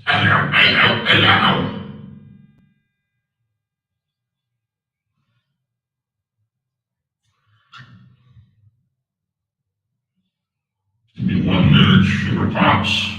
Hello, hello, hello. Give me 1 minute, sugar pops.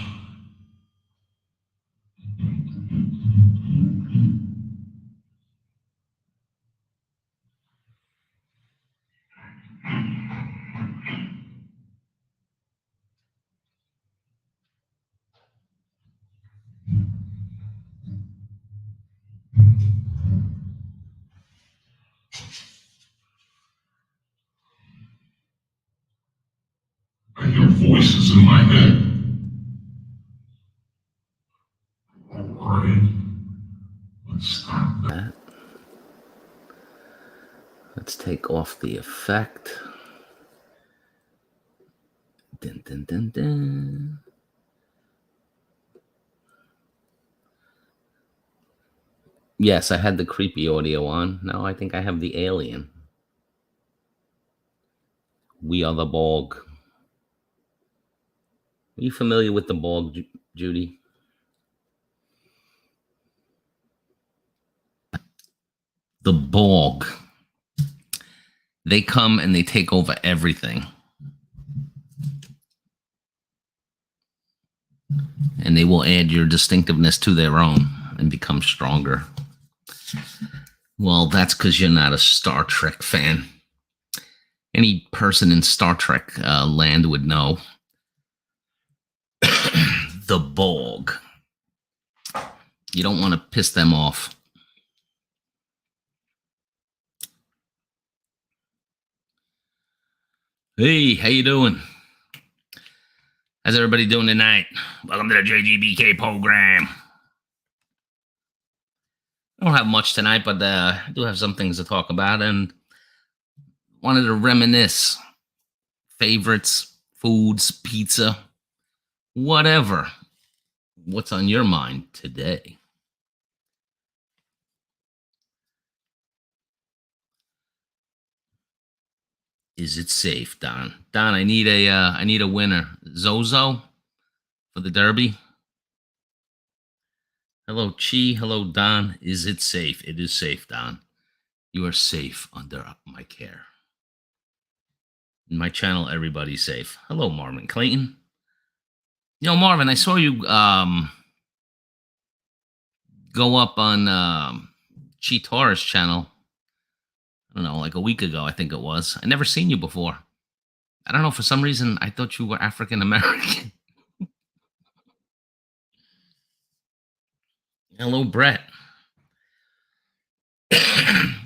I hear voices in my head. Alright, let's stop that. Let's take off the effect. Dun, dun, dun, dun. Yes, I had the creepy audio on. Now I think I have the alien. We are the Borg. Are you familiar with the Borg, Judy? The Borg. They come and they take over everything. And they will add your distinctiveness to their own and become stronger. Well, that's because you're not a Star Trek fan. Any person in Star Trek land would know. The Borg. You don't want to piss them off. Hey, how you doing? How's everybody doing tonight? Welcome to the JGBK program. I don't have much tonight, but I do have some things to talk about and wanted to reminisce. Favorites, foods, pizza, whatever. What's on your mind today? Is it safe, Don? Don, I need a winner. Zozo for the Derby. Hello, Chi. Hello, Don. Is it safe? It is safe, Don. You are safe under my care. In my channel, everybody's safe. Hello, Marvin Clayton. You know, Marvin, I saw you go up on Chi Torres' channel. I don't know, like a week ago, I think it was. I never seen you before. I don't know, for some reason, I thought you were African American. Hello, Brett.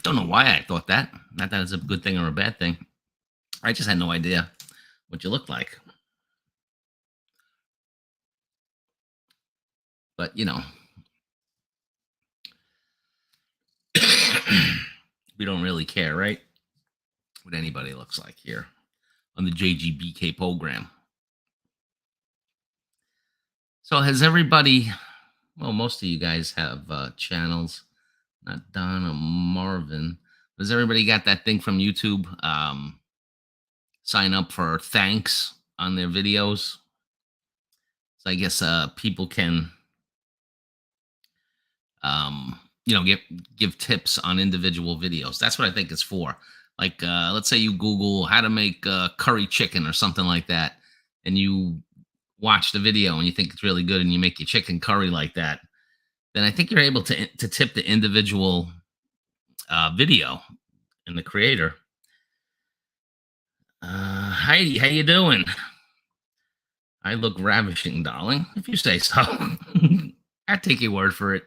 Don't know why I thought that. Not that it's a good thing or a bad thing. I just had no idea what you looked like. But, you know, we don't really care, right? What anybody looks like here on the JGBK program. So has everybody, well, most of you guys have channels, not Don or Marvin. Has everybody got that thing from YouTube? Sign up for thanks on their videos. So I guess people can, you know, give tips on individual videos. That's what I think it's for. Like, let's say you Google how to make curry chicken or something like that, and you watch the video and you think it's really good, and you make your chicken curry like that. Then I think you're able to tip the individual video and the creator. Heidi, how you doing? I look ravishing, darling, if you say so. I take your word for it.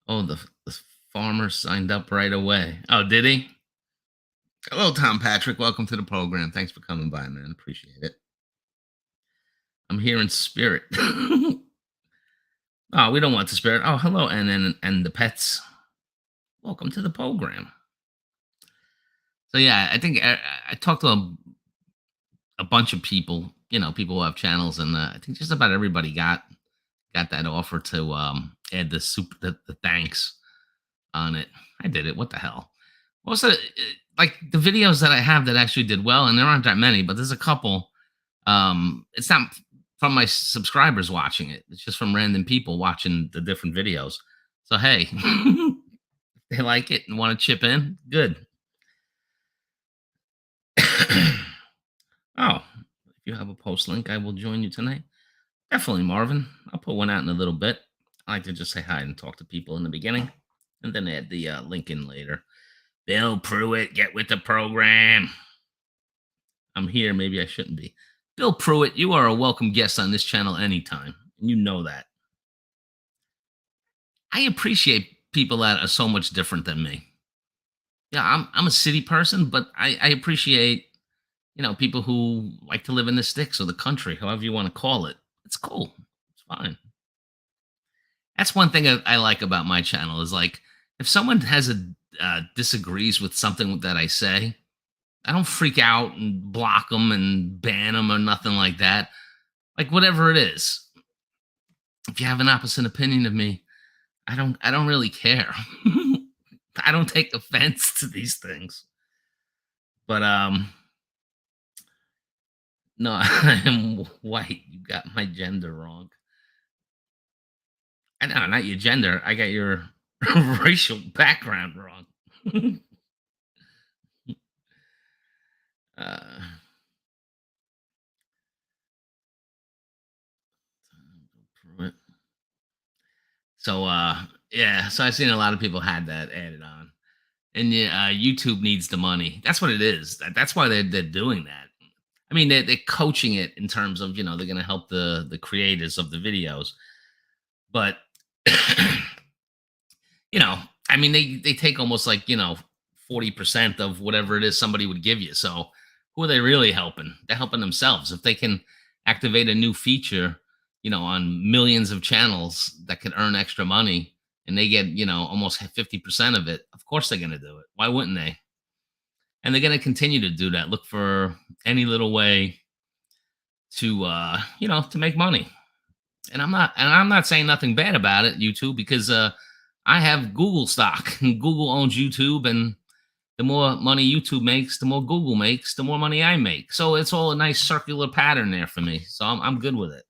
Oh, the farmer signed up right away. Oh, did he? Hello, Tom Patrick. Welcome to the program. Thanks for coming by, man. Appreciate it. I'm here in spirit. Oh, we don't want the spirit. Oh, hello, and the pets. Welcome to the program. So yeah, I think I talked to a bunch of people. You know, people who have channels, and I think just about everybody got that offer to add the thanks on it. I did it. What the hell? Also, like the videos that I have that actually did well, and there aren't that many, but there's a couple. It's not from my subscribers watching it. It's just from random people watching the different videos. So hey, they like it and want to chip in. Good. Oh, if you have a post link, I will join you tonight. Definitely, Marvin. I'll put one out in a little bit. I like to just say hi and talk to people in the beginning and then add the link in later. Bill Pruitt, get with the program. I'm here. Maybe I shouldn't be. Bill Pruitt, you are a welcome guest on this channel anytime. And you know that. I appreciate people that are so much different than me. Yeah, I'm a city person, but I appreciate, people who like to live in the sticks or the country, however you want to call it. It's cool. It's fine. That's one thing I like about my channel is like if someone has a disagrees with something that I say, I don't freak out and block them and ban them or nothing like that. Like whatever it is, if you have an opposite opinion of me, I don't really care. I don't take offense to these things. But no, I am white. You got my gender wrong. I know, not your gender. I got your racial background wrong. uh, so yeah, so I've seen a lot of people had that added on. And yeah, YouTube needs the money. That's what it is. That's why they're doing that. I mean, they're coaching it in terms of they're going to help the creators of the videos, but you know, I mean, they take almost like 40% of whatever it is somebody would give you. So who are they really helping? They're helping themselves if they can activate a new feature, on millions of channels that can earn extra money, and they get almost 50% of it. Of course, they're going to do it. Why wouldn't they? And they're going to continue to do that. Look for any little way to to make money. And I'm not saying nothing bad about it, YouTube, because I have Google stock and Google owns YouTube, and the more money YouTube makes, the more Google makes, the more money I make. So it's all a nice circular pattern there for me. So I'm good with it.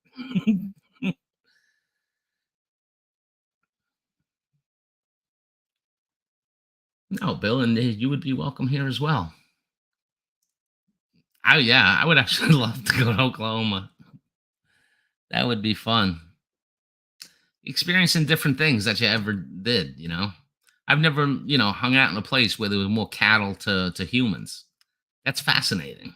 No, Bill, and you would be welcome here as well. Yeah, I would actually love to go to Oklahoma. That would be fun. Experiencing different things that you ever did. I've never, hung out in a place where there was more cattle to humans. That's fascinating.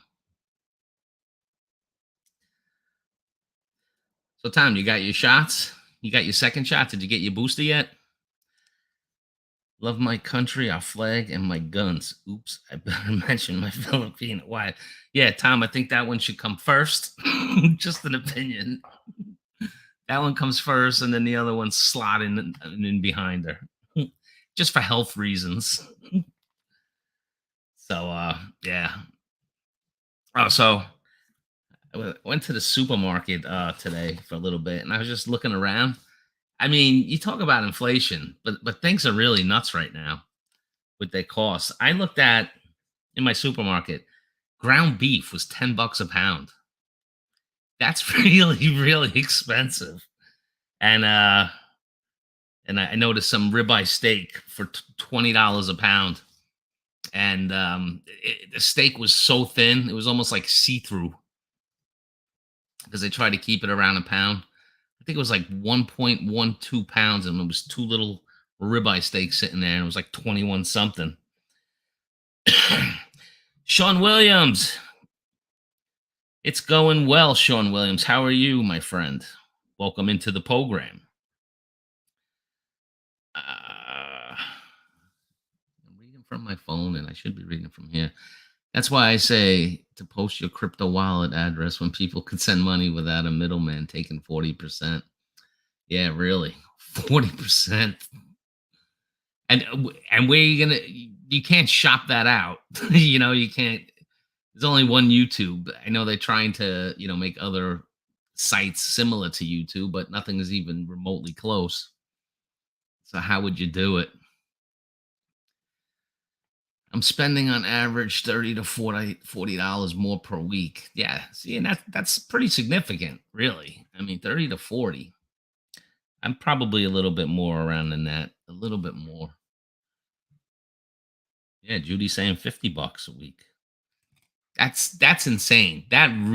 So, Tom, you got your shots? You got your second shot? Did you get your booster yet? Love my country, our flag, and my guns. Oops, I better mention my Filipino wife. Yeah, Tom, I think that one should come first. Just an opinion. That one comes first, and then the other one's slotting in behind her. Just for health reasons. So, yeah. Oh, so went to the supermarket today for a little bit, and I was just looking around. I mean, you talk about inflation, but things are really nuts right now with their costs. I looked at in my supermarket, ground beef was $10 a pound. That's really, really expensive. And I noticed some ribeye steak for $20 a pound. And the steak was so thin, it was almost like see-through because they tried to keep it around a pound. I think it was like 1.12 pounds, and it was two little ribeye steaks sitting there, and it was like 21 something. Sean Williams. It's going well, Sean Williams. How are you, my friend? Welcome into the program. I'm reading from my phone, and I should be reading from here. That's why I say to post your crypto wallet address when people could send money without a middleman taking 40%. Yeah, really. 40%. And where you can't shop that out. You can't. There's only one YouTube. I know they're trying to, make other sites similar to YouTube, but nothing is even remotely close. So how would you do it? I'm spending on average 30 to $40 more per week. Yeah. See, and that's pretty significant, really. I mean, 30 to 40. I'm probably a little bit more around than that. A little bit more. Yeah, Judy's saying $50 a week. That's insane. That you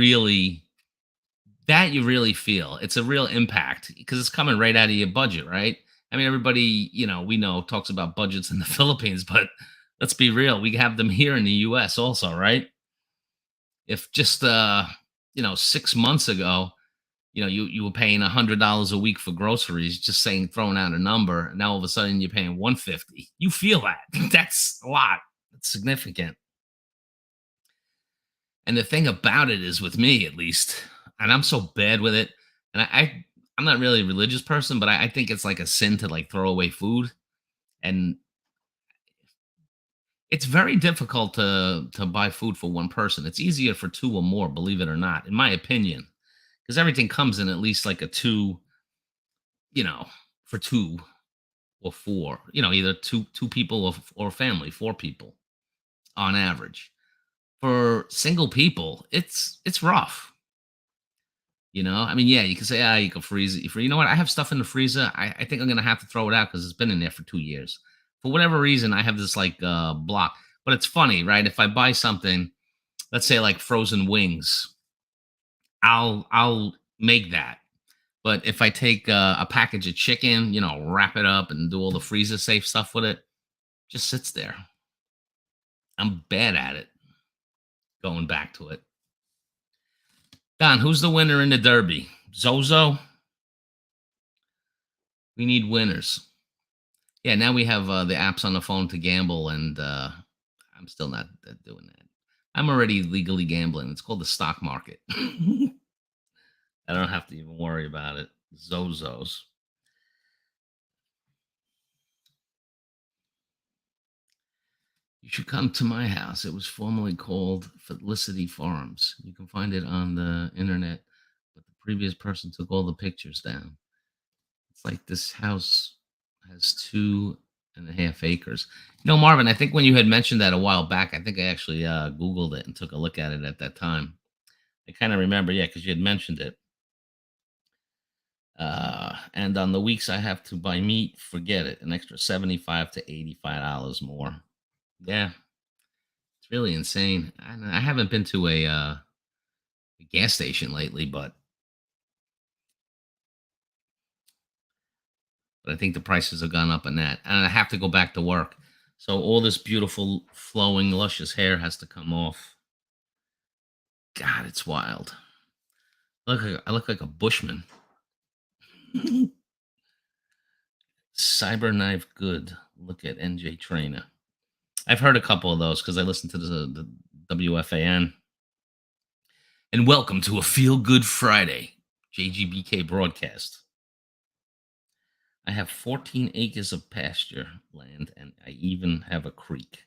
really feel. It's a real impact because it's coming right out of your budget, right? I mean, everybody, we know talks about budgets in the Philippines, but let's be real. We have them here in the US also, right? If just 6 months ago, you were paying $100 a week for groceries, just saying throwing out a number, and now all of a sudden you're paying 150. You feel that. That's a lot. That's significant. And the thing about it is, with me at least, and I'm so bad with it, and I'm not really a religious person, but I think it's like a sin to like throw away food, and it's very difficult to buy food for one person. It's easier for two or more, believe it or not, in my opinion, because everything comes in at least like a two, you know, for two or four, either two people or family, four people on average. For single people, it's rough. I mean, yeah, you can say, you can freeze it. You know what? I have stuff in the freezer. I think I'm gonna have to throw it out because it's been in there for 2 years. For whatever reason, I have this like block. But it's funny, right? If I buy something, let's say like frozen wings, I'll make that. But if I take a package of chicken, wrap it up and do all the freezer safe stuff with it, just sits there. I'm bad at it. Going back to it. Don, who's the winner in the Derby? Zozo? We need winners. Yeah, now we have the apps on the phone to gamble, and I'm still not doing that. I'm already legally gambling. It's called the stock market. I don't have to even worry about it. Zozos. You should come to my house. It was formerly called Felicity Farms. You can find it on the internet, but the previous person took all the pictures down. It's like this house has 2.5 acres. Marvin, I think when you had mentioned that a while back, I think I actually Googled it and took a look at it at that time. I kind of remember, yeah, because you had mentioned it. And on the weeks I have to buy meat, forget it. An extra $75 to $85 more. Yeah, it's really insane. I haven't been to a gas station lately, but I think the prices have gone up in that. And I have to go back to work. So all this beautiful, flowing, luscious hair has to come off. God, it's wild. I look like a bushman. Cyberknife Good. Look at NJ Trainer. I've heard a couple of those because I listen to the WFAN. And welcome to a Feel Good Friday JGBK broadcast. I have 14 acres of pasture land, and I even have a creek.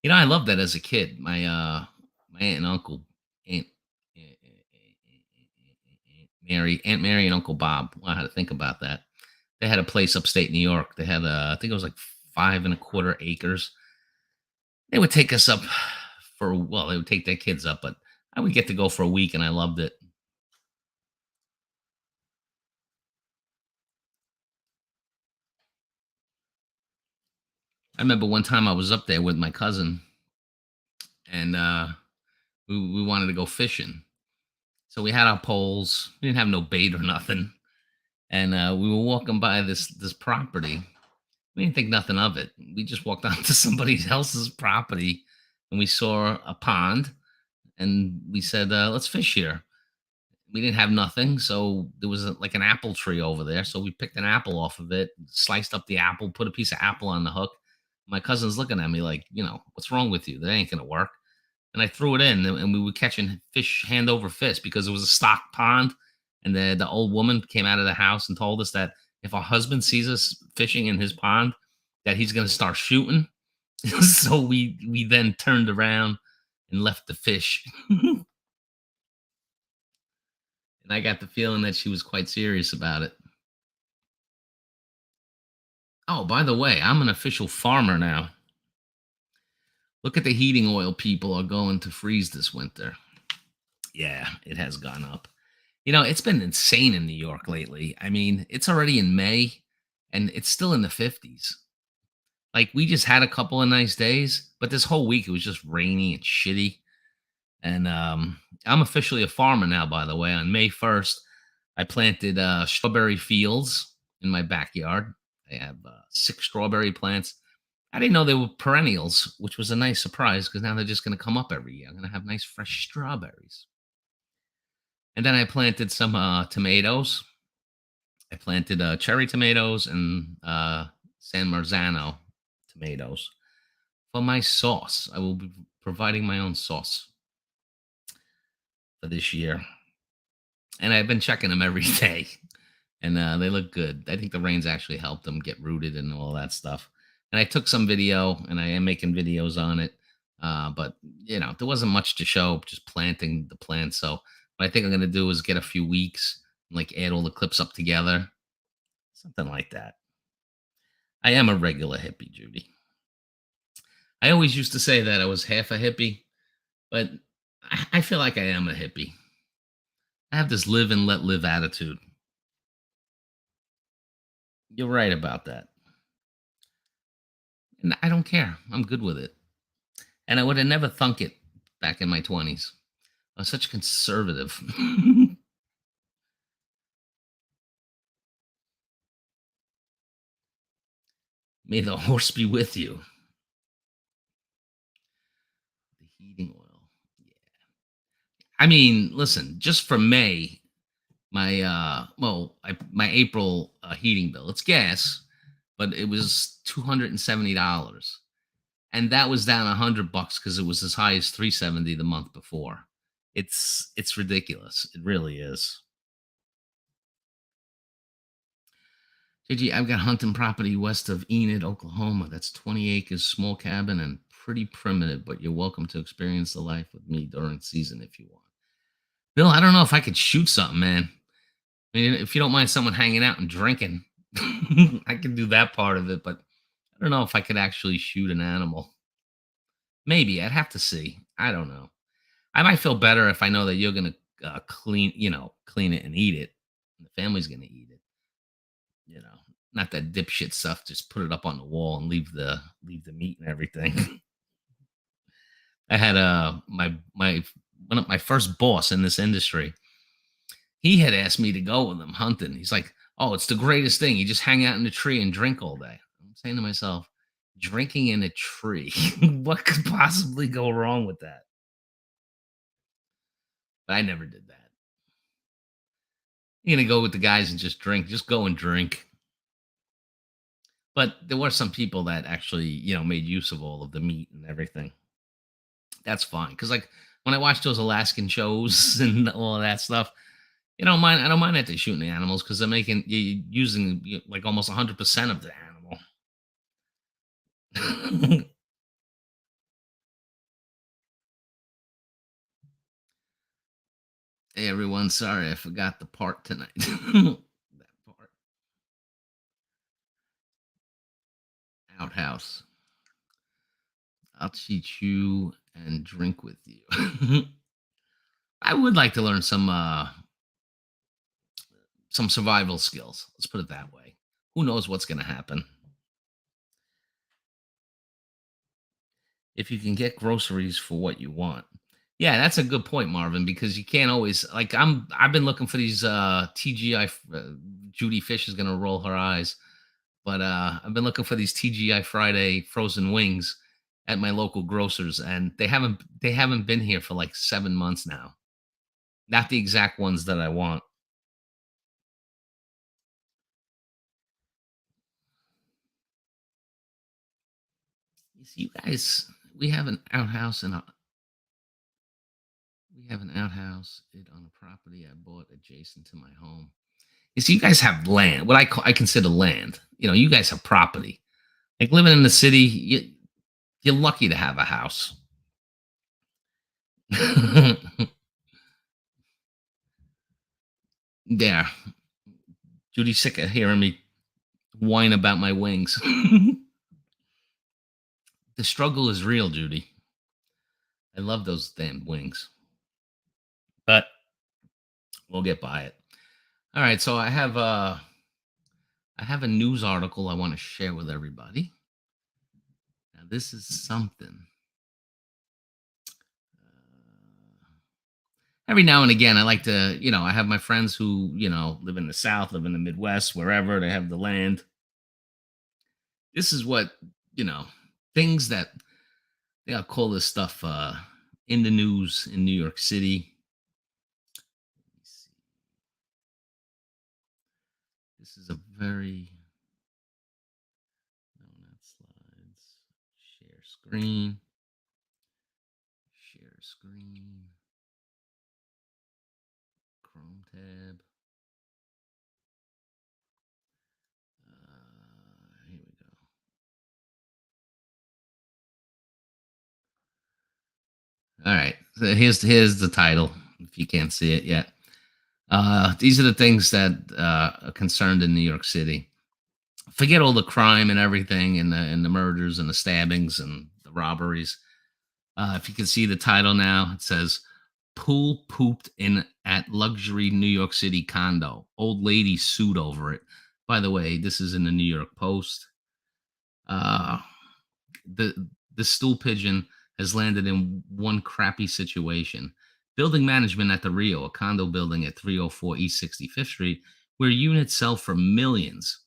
I love that as a kid. My aunt and uncle, Aunt Mary and Uncle Bob. Wow, how to think about that. They had a place upstate New York. They had I think it was like 5.25 acres. They would take us up they would take their kids up, but I would get to go for a week, and I loved it. I remember one time I was up there with my cousin, and we wanted to go fishing. So we had our poles. We didn't have no bait or nothing, and we were walking by this property. We didn't think nothing of it. We just walked onto somebody else's property, and we saw a pond, and we said, "Let's fish here." We didn't have nothing, so there was like an apple tree over there. So we picked an apple off of it, sliced up the apple, put a piece of apple on the hook. My cousin's looking at me like, what's wrong with you? That ain't gonna work. And I threw it in, and we were catching fish hand over fist because it was a stock pond. And the old woman came out of the house and told us that if our husband sees us fishing in his pond, that he's gonna start shooting. So we then turned around and left the fish. And I got the feeling that she was quite serious about it. Oh, by the way, I'm an official farmer now. Look at the heating oil people are going to freeze this winter. Yeah, it has gone up. It's been insane in New York lately. I mean, it's already in May and it's still in the 50s. Like, we just had a couple of nice days, but this whole week it was just rainy and shitty. And I'm officially a farmer now, by the way. On May 1st, I planted strawberry fields in my backyard. I have 6 strawberry plants. I didn't know they were perennials, which was a nice surprise because now they're just going to come up every year. I'm going to have nice fresh strawberries. And then I planted some tomatoes. I planted cherry tomatoes and San Marzano tomatoes for my sauce. I will be providing my own sauce for this year. And I've been checking them every day, and they look good. I think the rains actually helped them get rooted and all that stuff. And I took some video, and I am making videos on it. But there wasn't much to show, just planting the plants. So what I think I'm gonna do is get a few weeks, and like add all the clips up together, something like that. I am a regular hippie, Judy. I always used to say that I was half a hippie, but I feel like I am a hippie. I have this live and let live attitude. You're right about that. And I don't care. I'm good with it. And I would have never thunk it back in my 20s. I was such a conservative. May the horse be with you. The heating oil. Yeah. I mean, listen, just for May, my April heating bill, it's gas, but it was $270. And that was down $100 because it was as high as 370 the month before. It's ridiculous. It really is. JG, I've got hunting property west of Enid, Oklahoma. That's 20 acres, small cabin, and pretty primitive, but you're welcome to experience the life with me during season if you want. Bill, I don't know if I could shoot something, man. I mean, if you don't mind someone hanging out and drinking, I can do that part of it, but I don't know if I could actually shoot an animal. Maybe I'd have to see. I don't know. I might feel better if I know that you're gonna clean it and eat it. And the family's gonna eat it. Not that dipshit stuff. Just put it up on the wall and leave the meat and everything. I had one of my first boss in this industry. He had asked me to go with him hunting. He's like, "Oh, it's the greatest thing. You just hang out in the tree and drink all day." I'm saying to myself, drinking in a tree. What could possibly go wrong with that? But I never did that. You're gonna go with the guys and just drink. Just go and drink. But there were some people that actually, made use of all of the meat and everything. That's fine. Because like when I watch those Alaskan shows and all of that stuff, I don't mind that they're shooting the animals because they're making you using like almost 100% of the animal. Hey everyone, sorry I forgot the part tonight. That part. Outhouse. I'll teach you and drink with you. I would like to learn some survival skills. Let's put it that way. Who knows what's going to happen? If you can get groceries for what you want. Yeah, that's a good point, Marvin, because you can't always like I've been looking for these TGI Judy Fish is going to roll her eyes. But I've been looking for these TGI Friday frozen wings at my local grocers and they haven't been here for like 7 months now. Not the exact ones that I want. You see, you guys, we have an outhouse and we have an outhouse on a property I bought adjacent to my home. You see, you guys have land. What I consider land. You guys have property. Like living in the city, you're lucky to have a house. Yeah, Judy's sick of hearing me whine about my wings. The struggle is real, Judy. I love those damn wings, but we'll get by it. All right, so I have a news article I want to share with everybody. Now, this is something. Every now and again, I like to, I have my friends who, live in the South, live in the Midwest, wherever they have the land. This is what, you know, things that I'll call this stuff in the news in New York City. Let me see. This is a very, no, not slides. Share screen. Share screen. Chrome tab. Here we go. All right. So here's the title. If you can't see it yet, these are the things that are concerned in New York City. Forget all the crime and everything, and the murders and the stabbings and the robberies. If you can see the title now, it says "Pool pooped in at luxury New York City condo. Old lady sued over it." By the way, this is in the New York Post. Uh, the stool pigeon has landed in one crappy situation. Building management at the Rio, a condo building at 304 East 65th Street, where units sell for millions,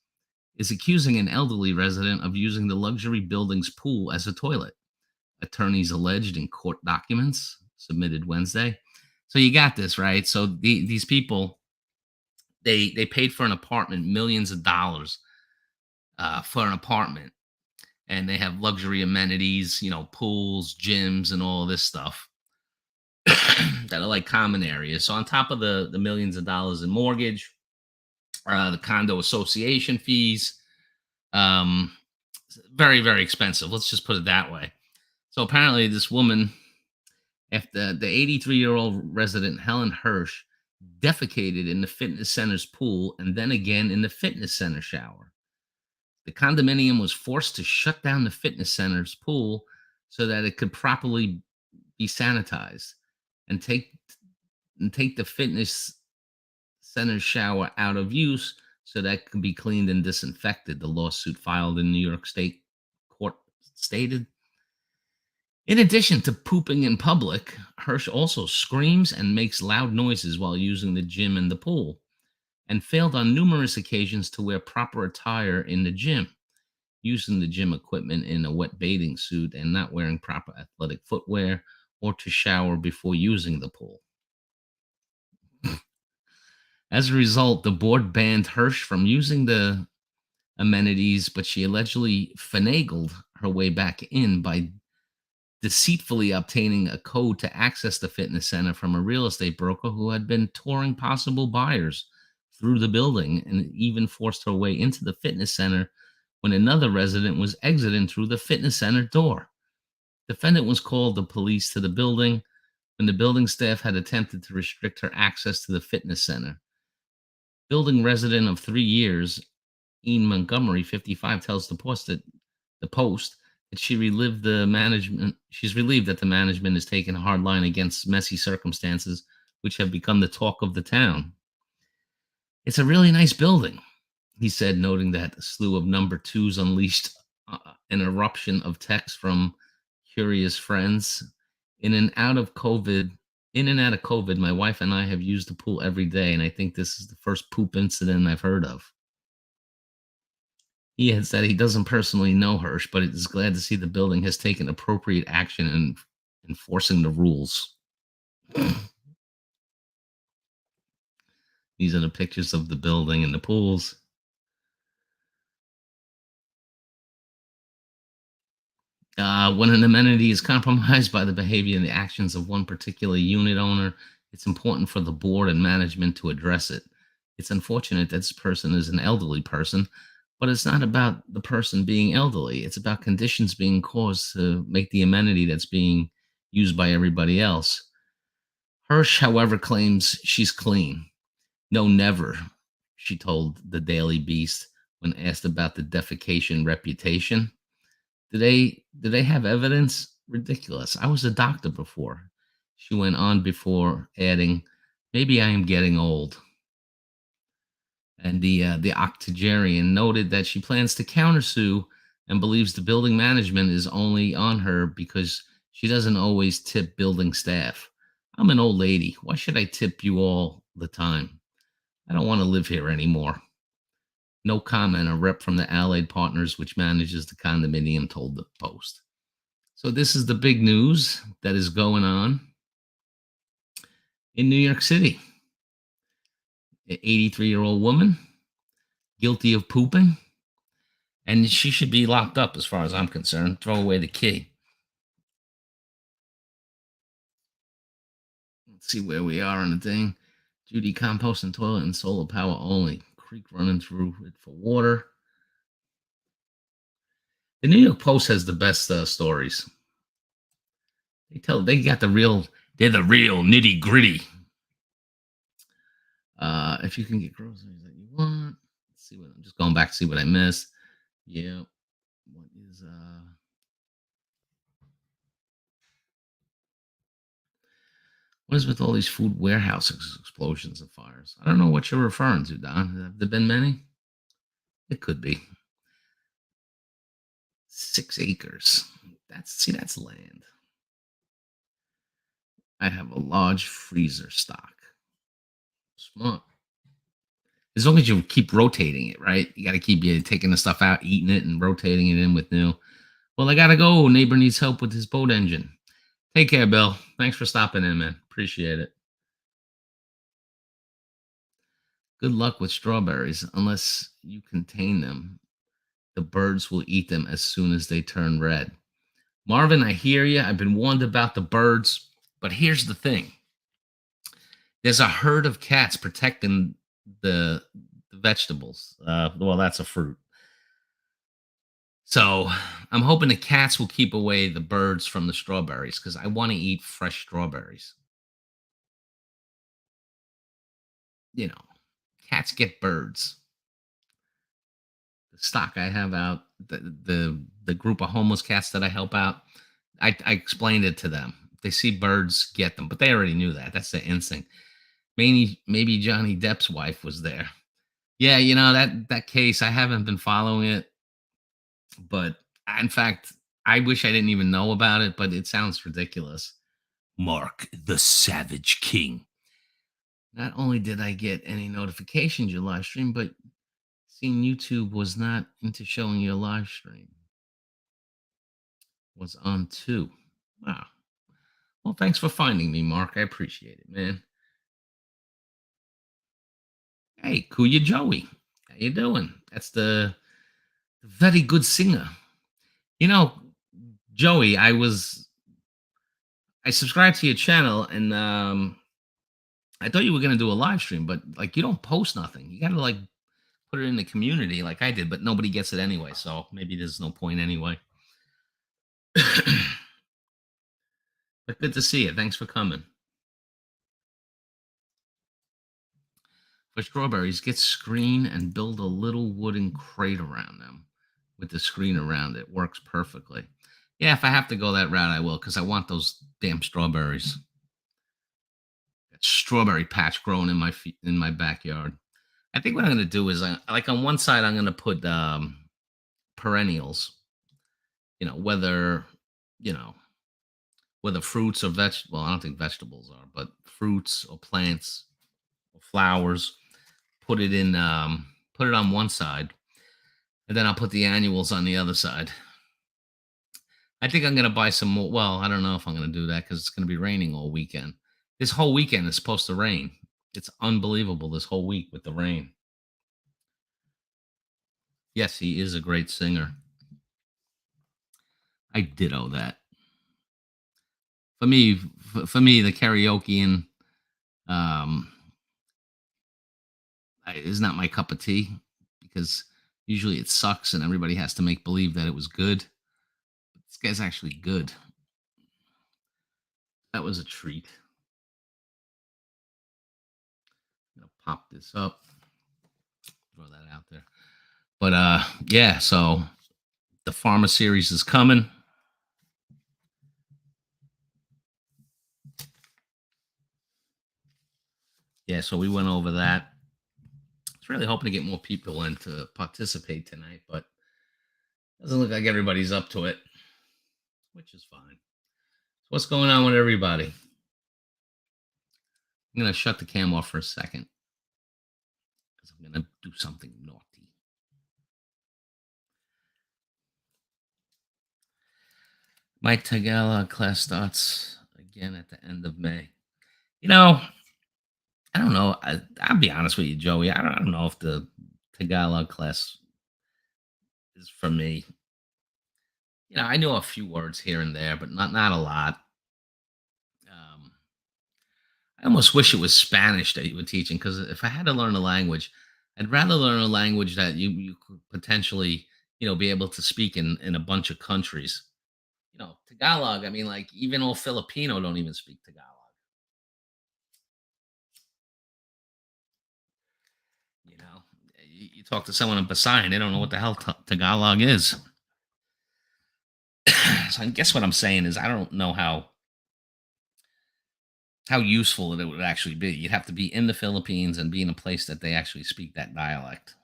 is accusing an elderly resident of using the luxury building's pool as a toilet. Attorneys alleged in court documents submitted Wednesday. So you got this, right? So these people, they paid for an apartment, millions of dollars for an apartment, and they have luxury amenities, pools, gyms, and all this stuff that are like common areas. So on top of the millions of dollars in mortgage, the condo association fees, um, very, very expensive. Let's just put it that way. So apparently, this woman, after the 83-year-old resident Helen Hirsch defecated in the fitness center's pool and then again in the fitness center shower. The condominium was forced to shut down the fitness center's pool so that it could properly be sanitized and take the fitness center shower out of use so that it can be cleaned and disinfected. The lawsuit filed in New York State court stated. In addition to pooping in public, Hirsch also screams and makes loud noises while using the gym and the pool, and failed on numerous occasions to wear proper attire in the gym, using the gym equipment in a wet bathing suit and not wearing proper athletic footwear, or to shower before using the pool. As a result, the board banned Hirsch from using the amenities, but she allegedly finagled her way back in by deceitfully obtaining a code to access the fitness center from a real estate broker who had been touring possible buyers through the building, and even forced her way into the fitness center when another resident was exiting through the fitness center door. Defendant was called the police to the building when the building staff had attempted to restrict her access to the fitness center. Building resident of 3 years, Ian Montgomery, 55, tells the Post that she's relieved that the management is taking a hard line against messy circumstances which have become the talk of the town. It's a really nice building, he said, noting that a slew of number twos unleashed an eruption of texts from curious friends. In and out of COVID, my wife and I have used the pool every day, and I think this is the first poop incident I've heard of. He had said he doesn't personally know Hirsch, but is glad to see the building has taken appropriate action in enforcing the rules. These are the pictures of the building and the pools. When an amenity is compromised by the behavior and the actions of one particular unit owner, it's important for the board and management to address it. It's unfortunate that this person is an elderly person, but it's not about the person being elderly. It's about conditions being caused to make the amenity that's being used by everybody else. Hirsch, however, claims she's clean. No, never, she told the Daily Beast when asked about the defecation reputation. Do they have evidence? Ridiculous. I was a doctor before. She went on before adding, maybe I am getting old. And the octogenarian noted that she plans to countersue and believes the building management is only on her because she doesn't always tip building staff. I'm an old lady. Why should I tip you all the time? I don't want to live here anymore. No comment. A rep from the Allied Partners, which manages the condominium, told the Post. So this is the big news that is going on in New York City. An 83-year-old woman guilty of pooping, and she should be locked up as far as I'm concerned. Throw away the key. Let's see where we are on the thing. Judy compost and toilet and solar power only. Creek running through it for water. The New York Post has the best stories. They got the real. They're the real nitty gritty. If you can get groceries that you want. Let's see what I'm just going back to see what I missed. Yeah. What is What is with all these food warehouse explosions and fires? I don't know what you're referring to, Don. Have there been many? It could be. 6 acres. That's land. I have a large freezer stock. Smart. As long as you keep rotating it, right? You got to keep taking the stuff out, eating it, and rotating it in with new. Well, I got to go. Neighbor needs help with his boat engine. Take care, Bill. Thanks for stopping in, man. Appreciate it. Good luck with strawberries. Unless you contain them, the birds will eat them as soon as they turn red. Marvin, I hear you. I've been warned about the birds, but here's the thing. There's a herd of cats protecting the vegetables. Well, that's a fruit. So I'm hoping the cats will keep away the birds from the strawberries because I want to eat fresh strawberries. You know, cats get birds. The stock I have out, the group of homeless cats that I help out, I explained it to them. They see birds, get them, but they already knew that. That's their instinct. Maybe Johnny Depp's wife was there. Yeah, that case. I haven't been following it, but in fact, I wish I didn't even know about it. But it sounds ridiculous. Mark the Savage King. Not only did I get any notifications your live stream, but seeing YouTube was not into showing your live stream. Was on too. Wow. Well, thanks for finding me, Mark. I appreciate it, man. Hey, Kuya Joey. How you doing? That's the very good singer. You know, Joey, I subscribed to your channel and I thought you were gonna do a live stream, but like you don't post nothing. You gotta like put it in the community like I did, but nobody gets it anyway, so maybe there's no point anyway. But good to see you. Thanks for coming. For strawberries, get screen and build a little wooden crate around them with the screen around it. Works perfectly. Yeah, if I have to go that route, I will because I want those damn strawberries. That strawberry patch growing in my backyard. I think what I'm gonna do is like on one side I'm gonna put perennials. Whether you know whether fruits or vegetables. Well, I don't think vegetables are, but fruits or plants or flowers. Put it on one side, and then I'll put the annuals on the other side. I think I'm gonna buy some more. Well, I don't know if I'm gonna do that because it's gonna be raining all weekend. This whole weekend is supposed to rain. It's unbelievable this whole week with the rain. Yes, he is a great singer. I ditto that. For me, the karaoke and um, is not my cup of tea because usually it sucks and everybody has to make believe that it was good. This guy's actually good. That was a treat. I'm gonna pop this up, throw that out there. But yeah, so The Pharma series is coming. Yeah, so we went over that. I was really hoping to get more people in to participate tonight, but doesn't look like everybody's up to it, which is fine. So what's going on with everybody? I'm gonna shut the cam off for a second because I'm gonna do something naughty. My Tagalog class starts again at the end of May. You know, I don't know. I'll be honest with you, Joey. I don't know if the Tagalog class is for me. I know a few words here and there, but not a lot. Um, I almost wish it was Spanish that you were teaching because if I had to learn a language, I'd rather learn a language that you could potentially be able to speak in a bunch of countries. Tagalog. I mean, like even all Filipino don't even speak Tagalog. You know, you talk to someone in Basayan, they don't know what the hell Tagalog is. So I guess what I'm saying is I don't know how useful it would actually be. You'd have to be in the Philippines and be in a place that they actually speak that dialect.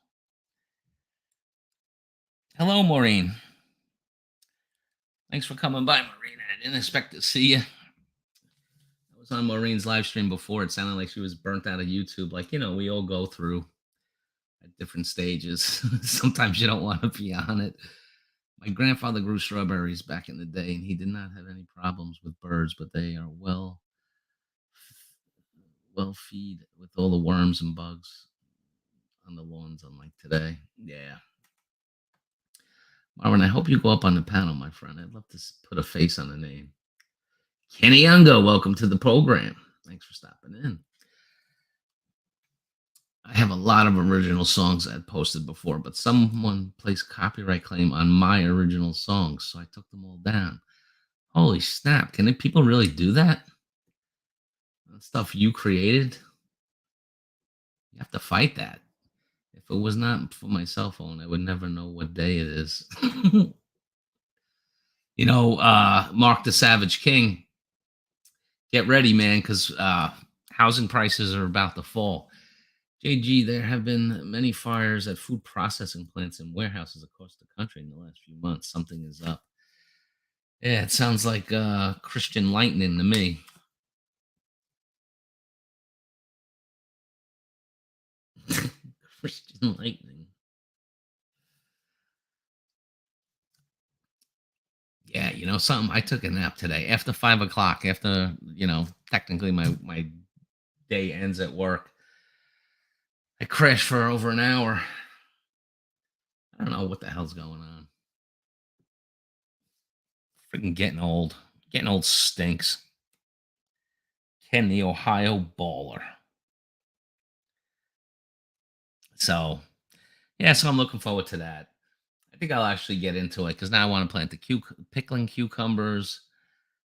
Hello, Maureen. Thanks for coming by, Maureen. I didn't expect to see you. I was on Maureen's live stream before. It sounded like she was burnt out of YouTube. Like, we all go through at different stages. Sometimes you don't want to be on it. My grandfather grew strawberries back in the day, and he did not have any problems with birds, but they are well feed with all the worms and bugs on the lawns, unlike today. Yeah. Marvin, I hope you go up on the panel, my friend. I'd love to put a face on the name. Kenny Youngo, welcome to the program. Thanks for stopping in. I have a lot of original songs I'd posted before, but someone placed copyright claim on my original songs, so I took them all down. Holy snap. Can people really do that? That stuff you created? You have to fight that. If it was not for my cell phone, I would never know what day it is. Mark the Savage King, get ready, man, because housing prices are about to fall. JG, there have been many fires at food processing plants and warehouses across the country in the last few months. Something is up. Yeah, it sounds like Christian lightning to me. Christian lightning. Yeah, something. I took a nap today after 5 o'clock. After technically my day ends at work. I crashed for over an hour. I don't know what the hell's going on. Freaking getting old. Getting old stinks. Ken the Ohio baller. So, so I'm looking forward to that. I think I'll actually get into it because now I want to plant the pickling cucumbers.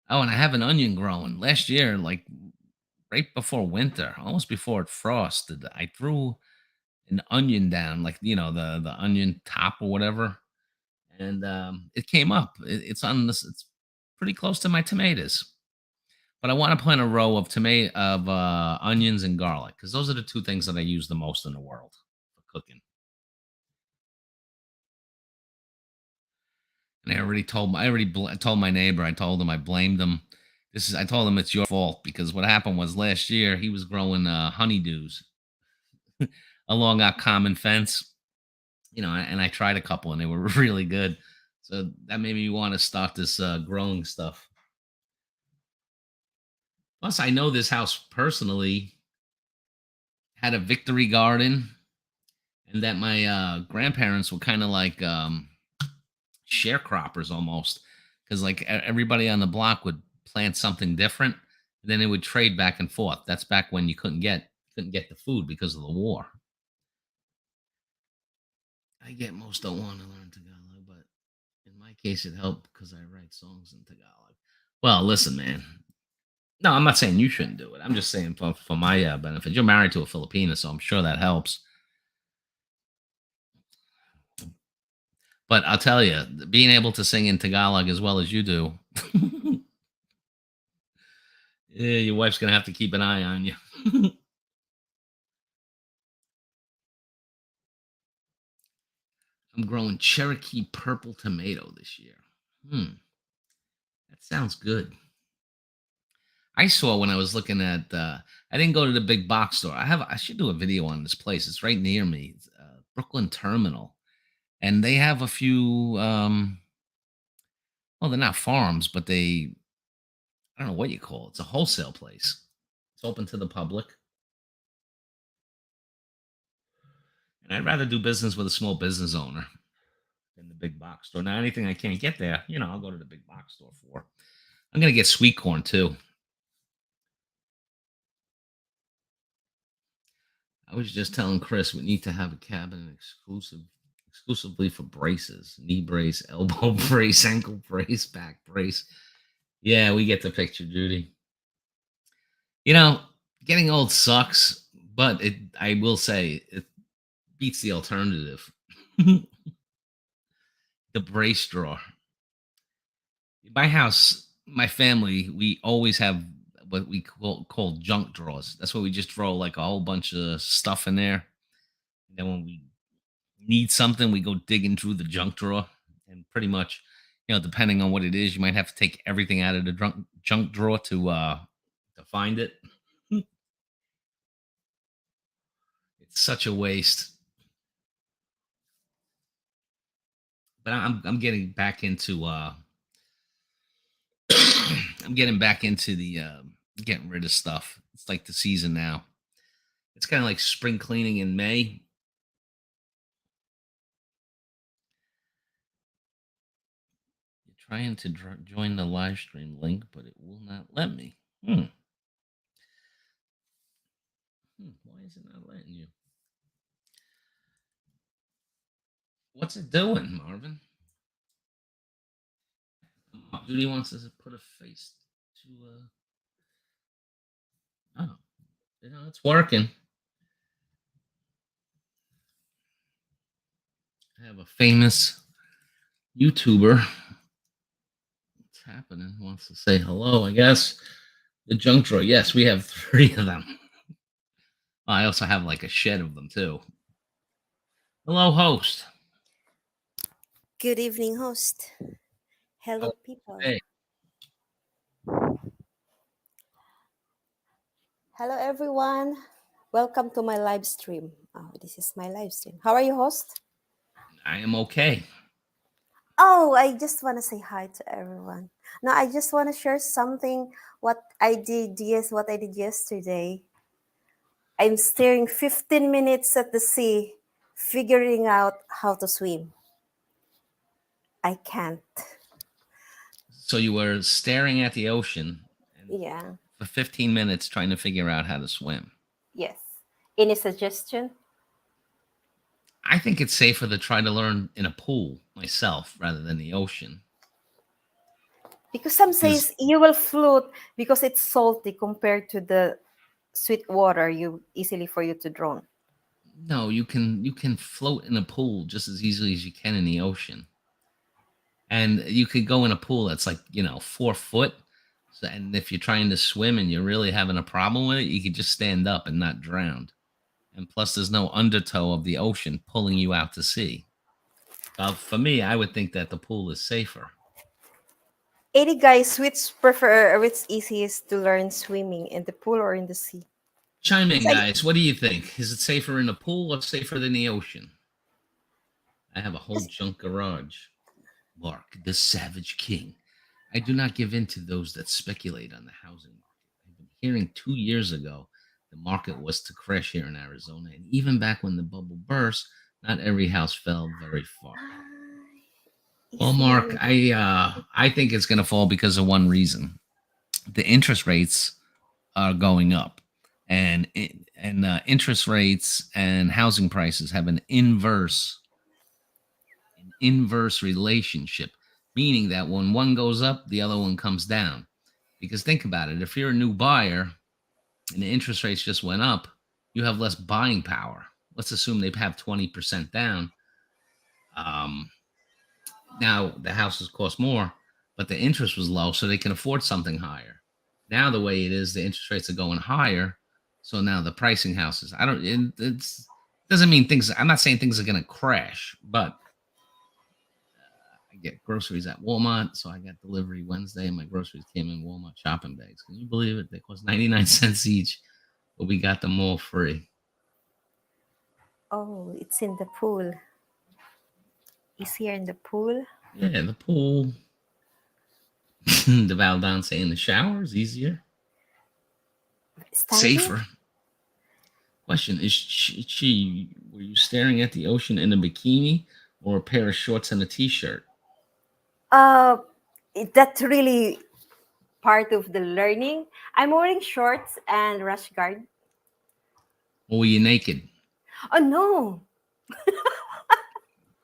Oh, and I have an onion growing. Last year, like right before winter, almost before it frosted, I threw an onion down, like the onion top or whatever, and it came up. It's on this. It's pretty close to my tomatoes, but I want to plant a row of onions and garlic because those are the two things that I use the most in the world for cooking. And I already told my neighbor. I told him I blamed him. I told him it's your fault because what happened was last year he was growing honeydews along our common fence, and I tried a couple and they were really good. So that made me want to start this growing stuff. Plus, I know this house personally had a victory garden, and that my grandparents were kind of like sharecroppers almost, because like everybody on the block would plant something different, and then they would trade back and forth. That's back when you couldn't get the food because of the war. I get most don't want to learn Tagalog, but in my case, it helped because I write songs in Tagalog. Well, listen, man. No, I'm not saying you shouldn't do it. I'm just saying for my benefit. You're married to a Filipina, so I'm sure that helps. But I'll tell you, being able to sing in Tagalog as well as you do, yeah, your wife's gonna have to keep an eye on you. I'm growing Cherokee purple tomato this year. Hmm, that sounds good. I saw when I was looking at. I didn't go to the big box store. I should do a video on this place. It's right near me. It's, Brooklyn Terminal, and they have a few. Well, they're not farms, but they. I don't know what you call it. It's a wholesale place. It's open to the public, and I'd rather do business with a small business owner than the big box store. Now, anything I can't get there, I'll go to the big box store for. I'm gonna get sweet corn too. I was just telling Chris we need to have a cabin exclusively for braces, knee brace, elbow brace, ankle brace, back brace. Yeah, we get the picture, Judy. You know, getting old sucks, but I will say it beats the alternative. The brace drawer. My house, my family, we always have what we call junk drawers. That's where we just throw like a whole bunch of stuff in there. And then when we need something, we go digging through the junk drawer. And pretty much, depending on what it is, you might have to take everything out of the junk drawer to find it. It's such a waste. But I'm getting back into I'm getting back into the getting rid of stuff. It's like the season now. It's kind of like spring cleaning in May. You're trying to join the live stream link, but it will not let me. Why is it not letting you? What's it doing, Marvin? Judy wants us to put a face to. Oh, it's working. I have a famous YouTuber. What's happening? Wants to say hello, I guess. The junk drawer. Yes, we have 3 of them. I also have like a shed of them too. Hello, host. Good evening, host. Hello, people. Hey. Hello, everyone. Welcome to my live stream. Oh, this is my live stream. How are you, host? I am okay. Oh, I just want to say hi to everyone. Now, I just want to share something. What I did yesterday. I'm staring 15 minutes at the sea, figuring out how to swim. I can't. So you were staring at the ocean Yeah. for 15 minutes trying to figure out how to swim. Yes. Any suggestion? I think it's safer to try to learn in a pool myself rather than the ocean. Because some says you will float because it's salty compared to the sweet water easily for you to drown. No, you can float in a pool just as easily as you can in the ocean. And you could go in a pool that's like, 4 foot. So, and if you're trying to swim and you're really having a problem with it, you could just stand up and not drown. And plus, there's no undertow of the ocean pulling you out to sea. For me, I would think that the pool is safer. 80 guys, which easiest to learn swimming, in the pool or in the sea? Chime in, guys. What do you think? Is it safer in the pool or safer than the ocean? I have a whole junk garage. Mark, the Savage King. I do not give in to those that speculate on the housing market. I've been hearing 2 years ago the market was to crash here in Arizona, and even back when the bubble burst, not every house fell very far. Well, Mark, I think it's going to fall because of one reason: the interest rates are going up, and interest rates and housing prices have an inverse relationship, meaning that when one goes up, the other one comes down. Because think about it: if you're a new buyer and the interest rates just went up, you have less buying power. Let's assume they have 20% down. Now the houses cost more, but the interest was low, so they can afford something higher. Now the way it is, the interest rates are going higher, so now the pricing houses. I don't. It's doesn't mean things. I'm not saying things are going to crash, but I get groceries at Walmart, so I got delivery Wednesday, and my groceries came in Walmart shopping bags. Can you believe it? They cost 99 cents each, but we got them all free. Oh, it's in the pool. He's here in the pool. Yeah, the pool. The Valdance in the shower is easier, Standing? safer. Question: Is she? Were you staring at the ocean in a bikini or a pair of shorts and a t-shirt? That's really part of the learning. I'm wearing shorts and rash guard. Or were you naked? Oh no.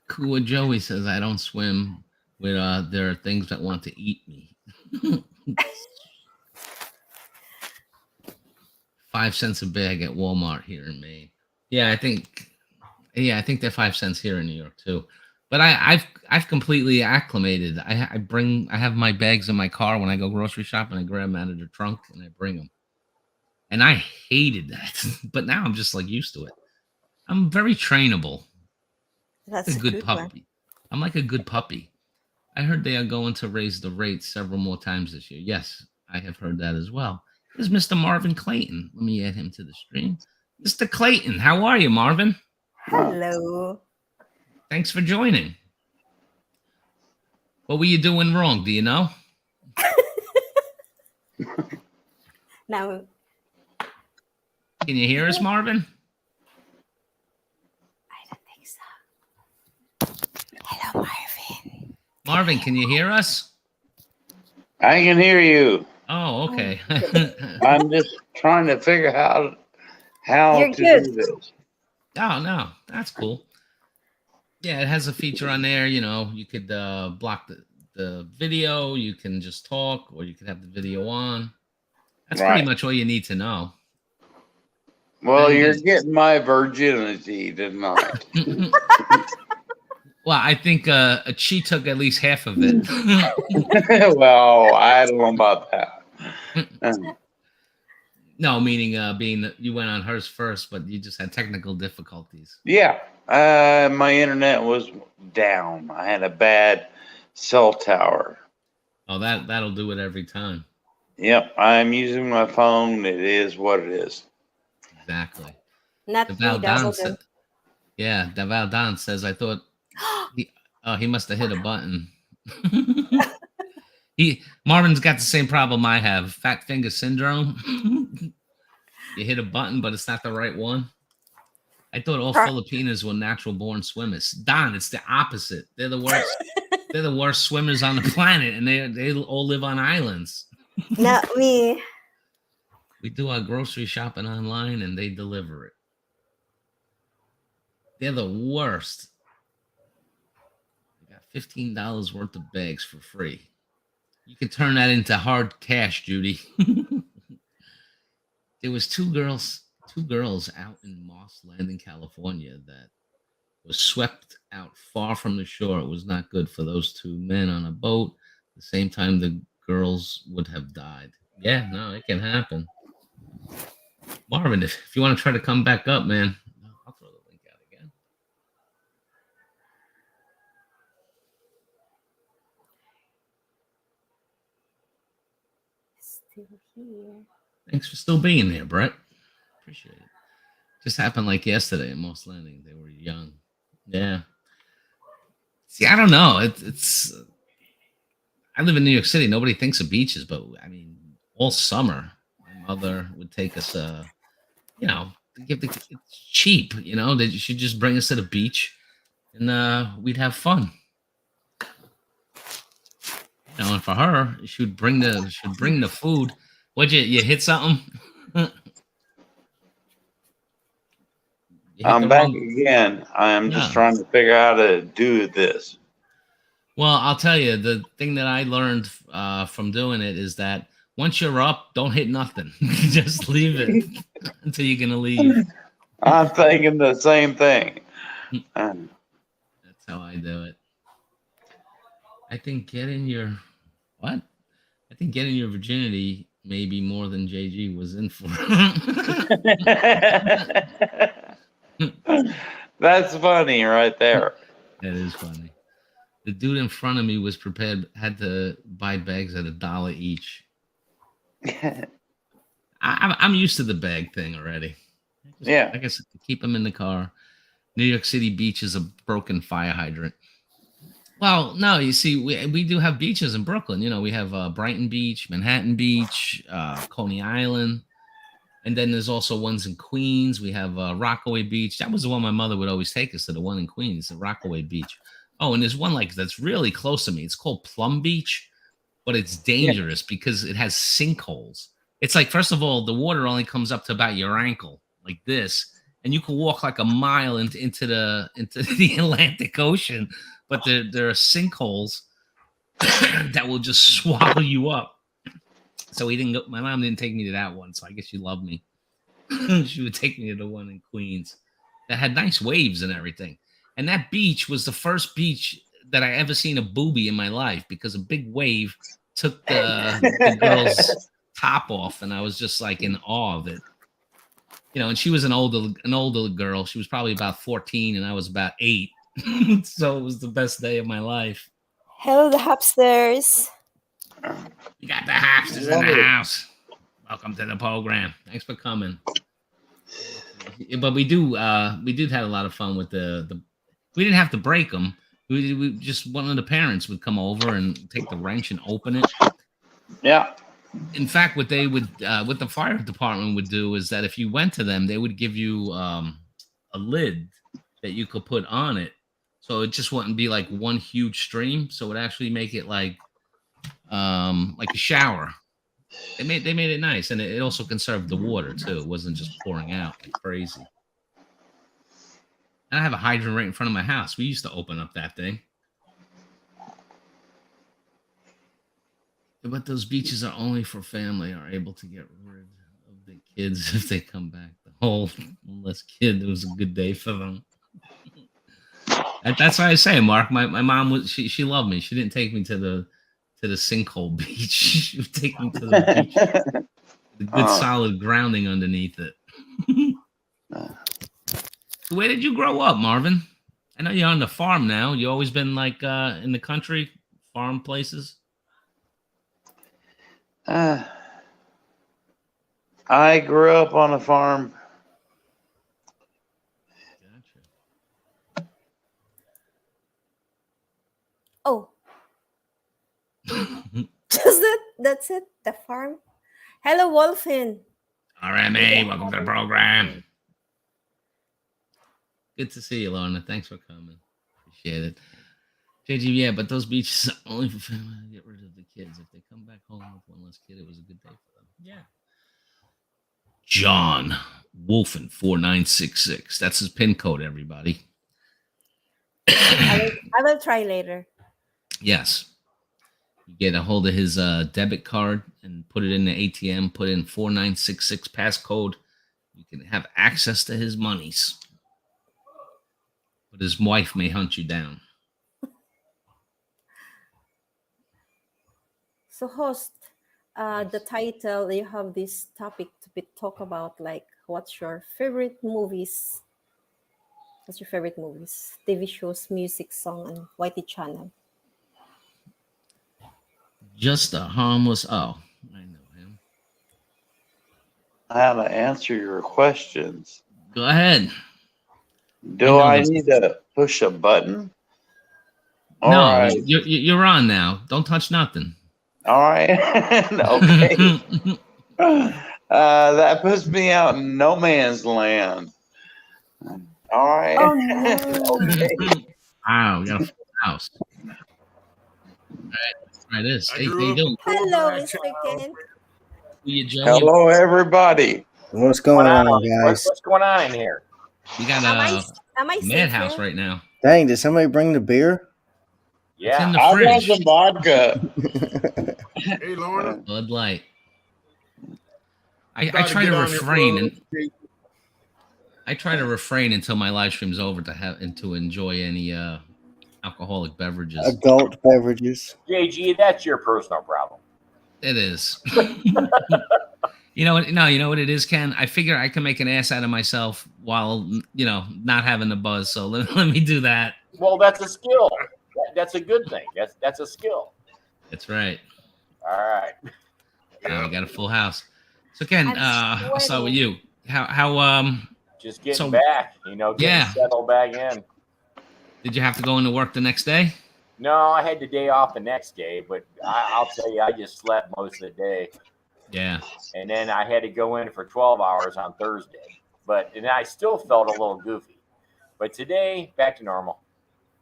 Kua Joey says I don't swim with there are things that want to eat me. 5 cents a bag at Walmart here in Maine. Yeah, I think they're 5 cents here in New York too. But I've completely acclimated. I have my bags in my car when I go grocery shopping. I grab them out of the trunk and I bring them. And I hated that, but now I'm just like used to it. I'm very trainable. That's A good one. puppy. I'm like a good puppy. I heard they are going to raise the rates several more times this year. Yes, I have heard that as well. There's Mr. Marvin Clayton. Let me add him to the stream. Mr. Clayton, how are you, Marvin? Hello. Thanks for joining. What were you doing wrong? Do you know? Now, Can you hear us, Marvin? I don't think so. Hello, Marvin. Marvin, can you hear us? I can hear you. Oh, okay. I'm just trying to figure out how You're to good. do this. Oh, no, that's cool. Yeah, it has a feature on there. You know, you could block the video. You can just talk, or you could have the video on. That's pretty Right. much all you need to know. Well, And you're then- getting my virginity tonight. Well, I think she took at least half of it. Well, I don't know about that. No, meaning being that you went on hers first, but you just had technical difficulties. Yeah, my internet was down. I had a bad cell tower. Oh, that'll do it every time. Yep, I'm using my phone. It is what it is. Exactly. Not The me, Val double Don said, yeah, the Val Don says, I thought he must have hit a button. Marvin's got the same problem I have, fat finger syndrome. You hit a button, but it's not the right one. I thought all Filipinos were natural born swimmers. Don, it's the opposite. They're the worst. They're the worst swimmers on the planet, and they all live on islands. Not me. We do our grocery shopping online, and they deliver it. They're the worst. They got $15 worth of bags for free. You can turn that into hard cash, Judy. There was two girls out in Moss Landing, California, that was swept out far from the shore. It was not good for those two men on a boat. At the same time, the girls would have died. Yeah, no, it can happen. Marvin, if you want to try to come back up, man, I'll throw the link out again. Still here. Thanks for still being there, Brett. Appreciate it. Just happened like yesterday at Moss Landing. They were young. Yeah. See, I don't know. It's. I live in New York City. Nobody thinks of beaches, but I mean, all summer, my mother would take us. It's cheap. You know, that she'd just bring us to the beach, and we'd have fun. You know, and for her, she would bring the food. What'd you hit something? I'm back again. I'm just trying to figure out how to do this. Well, I'll tell you, the thing that I learned from doing it is that once you're up, don't hit nothing. Just leave it until you're going to leave. I'm thinking the same thing. That's how I do it. I think getting your what? I think getting your virginity maybe more than JG was in for. That's funny right there. That is funny. The dude in front of me was prepared, had to buy bags at $1 each. I'm used to the bag thing already. Yeah. I guess keep them in the car. New York City beach is a broken fire hydrant. Well, no, you see, we do have beaches in Brooklyn. You know, we have Brighton Beach, Manhattan Beach, Coney Island. And then there's also ones in Queens. We have Rockaway Beach. That was the one my mother would always take us to, the one in Queens, the Rockaway Beach. Oh, and there's one like that's really close to me. It's called Plum Beach, but it's dangerous because it has sinkholes. It's like, first of all, the water only comes up to about your ankle, like this, and you can walk like a mile into the Atlantic Ocean, but there are sinkholes that will just swallow you up. So he didn't go. My mom didn't take me to that one, so I guess she loved me. She would take me to the one in Queens that had nice waves and everything. And that beach was the first beach that I ever seen a boobie in my life because a big wave took the girl's top off, and I was just like in awe of it. You know, and she was an older girl. She was probably about 14, and I was about 8. So it was the best day of my life. Hello, the Hapsters. You got the Hapsters in the house. Welcome to the program. Thanks for coming. But we did have a lot of fun with the. We didn't have to break them. We just, one of the parents would come over and take the wrench and open it. Yeah. In fact, what they would, what the fire department would do is that if you went to them, they would give you a lid that you could put on it, so it just wouldn't be like one huge stream. So it would actually make it like a shower. They made it nice, and it also conserved the water too. It wasn't just pouring out like crazy. And I have a hydrant right in front of my house. We used to open up that thing. But those beaches are only for family are able to get rid of the kids if they come back. The whole homeless kid, it was a good day for them. That's why I say, Mark, my mom was she loved me. She didn't take me to the sinkhole beach. She would take me to the beach, the good solid grounding underneath it. So where did you grow up, Marvin? I know you're on the farm now. You always been like in the country, farm places? I grew up on a farm. Gotcha. Oh, that's it. The farm. Hello, Wolfin. RMA, welcome to the program. Good to see you, Lorna. Thanks for coming. Appreciate it. JG, yeah, but those beaches are only for family to get rid of the kids. If they come back home with one less kid, it was a good day for them. Yeah. John Wolfen 4966. That's his pin code, everybody. I will try later. Yes. You get a hold of his debit card and put it in the ATM, put in 4966 passcode. You can have access to his monies. But his wife may hunt you down. So, host, the title, you have this topic to talk about, like, what's your favorite movies? What's your favorite movies, TV shows, music, song, and YT channel? Just a harmless. Oh, I know him. How to answer your questions. Go ahead. Do I need to push a button? No, right. You're on now. Don't touch nothing. All right. Okay. That puts me out in no man's land. All right. Oh, no. Okay. Wow, we got a full house. All right, let's try this. Hey, how you doing? Hello, Mr. Ken. Hello, everybody. What's going on, guys? What's going on in here? We got a madhouse right now. Dang, did somebody bring the beer? It's in Yeah. the I got fridge. some vodka. Hey, Lorna. Bud Light. I try to refrain I try to refrain until my live stream's over to enjoy any alcoholic beverages. Adult beverages. JG, that's your personal problem. It is. You know what? No, you know what it is, Ken. I figure I can make an ass out of myself while not having the buzz. So let me do that. Well, that's a skill. That's a good thing. That's a skill. That's right. All right. Now we got a full house. So Ken, I'll start with you. How Just getting So- back, getting settled back in. did you have to go into work the next day? No, I had the day off the next day, but I'll tell you, I just slept most of the day. Yeah. And then I had to go in for 12 hours on Thursday. And I still felt a little goofy. But today, back to normal.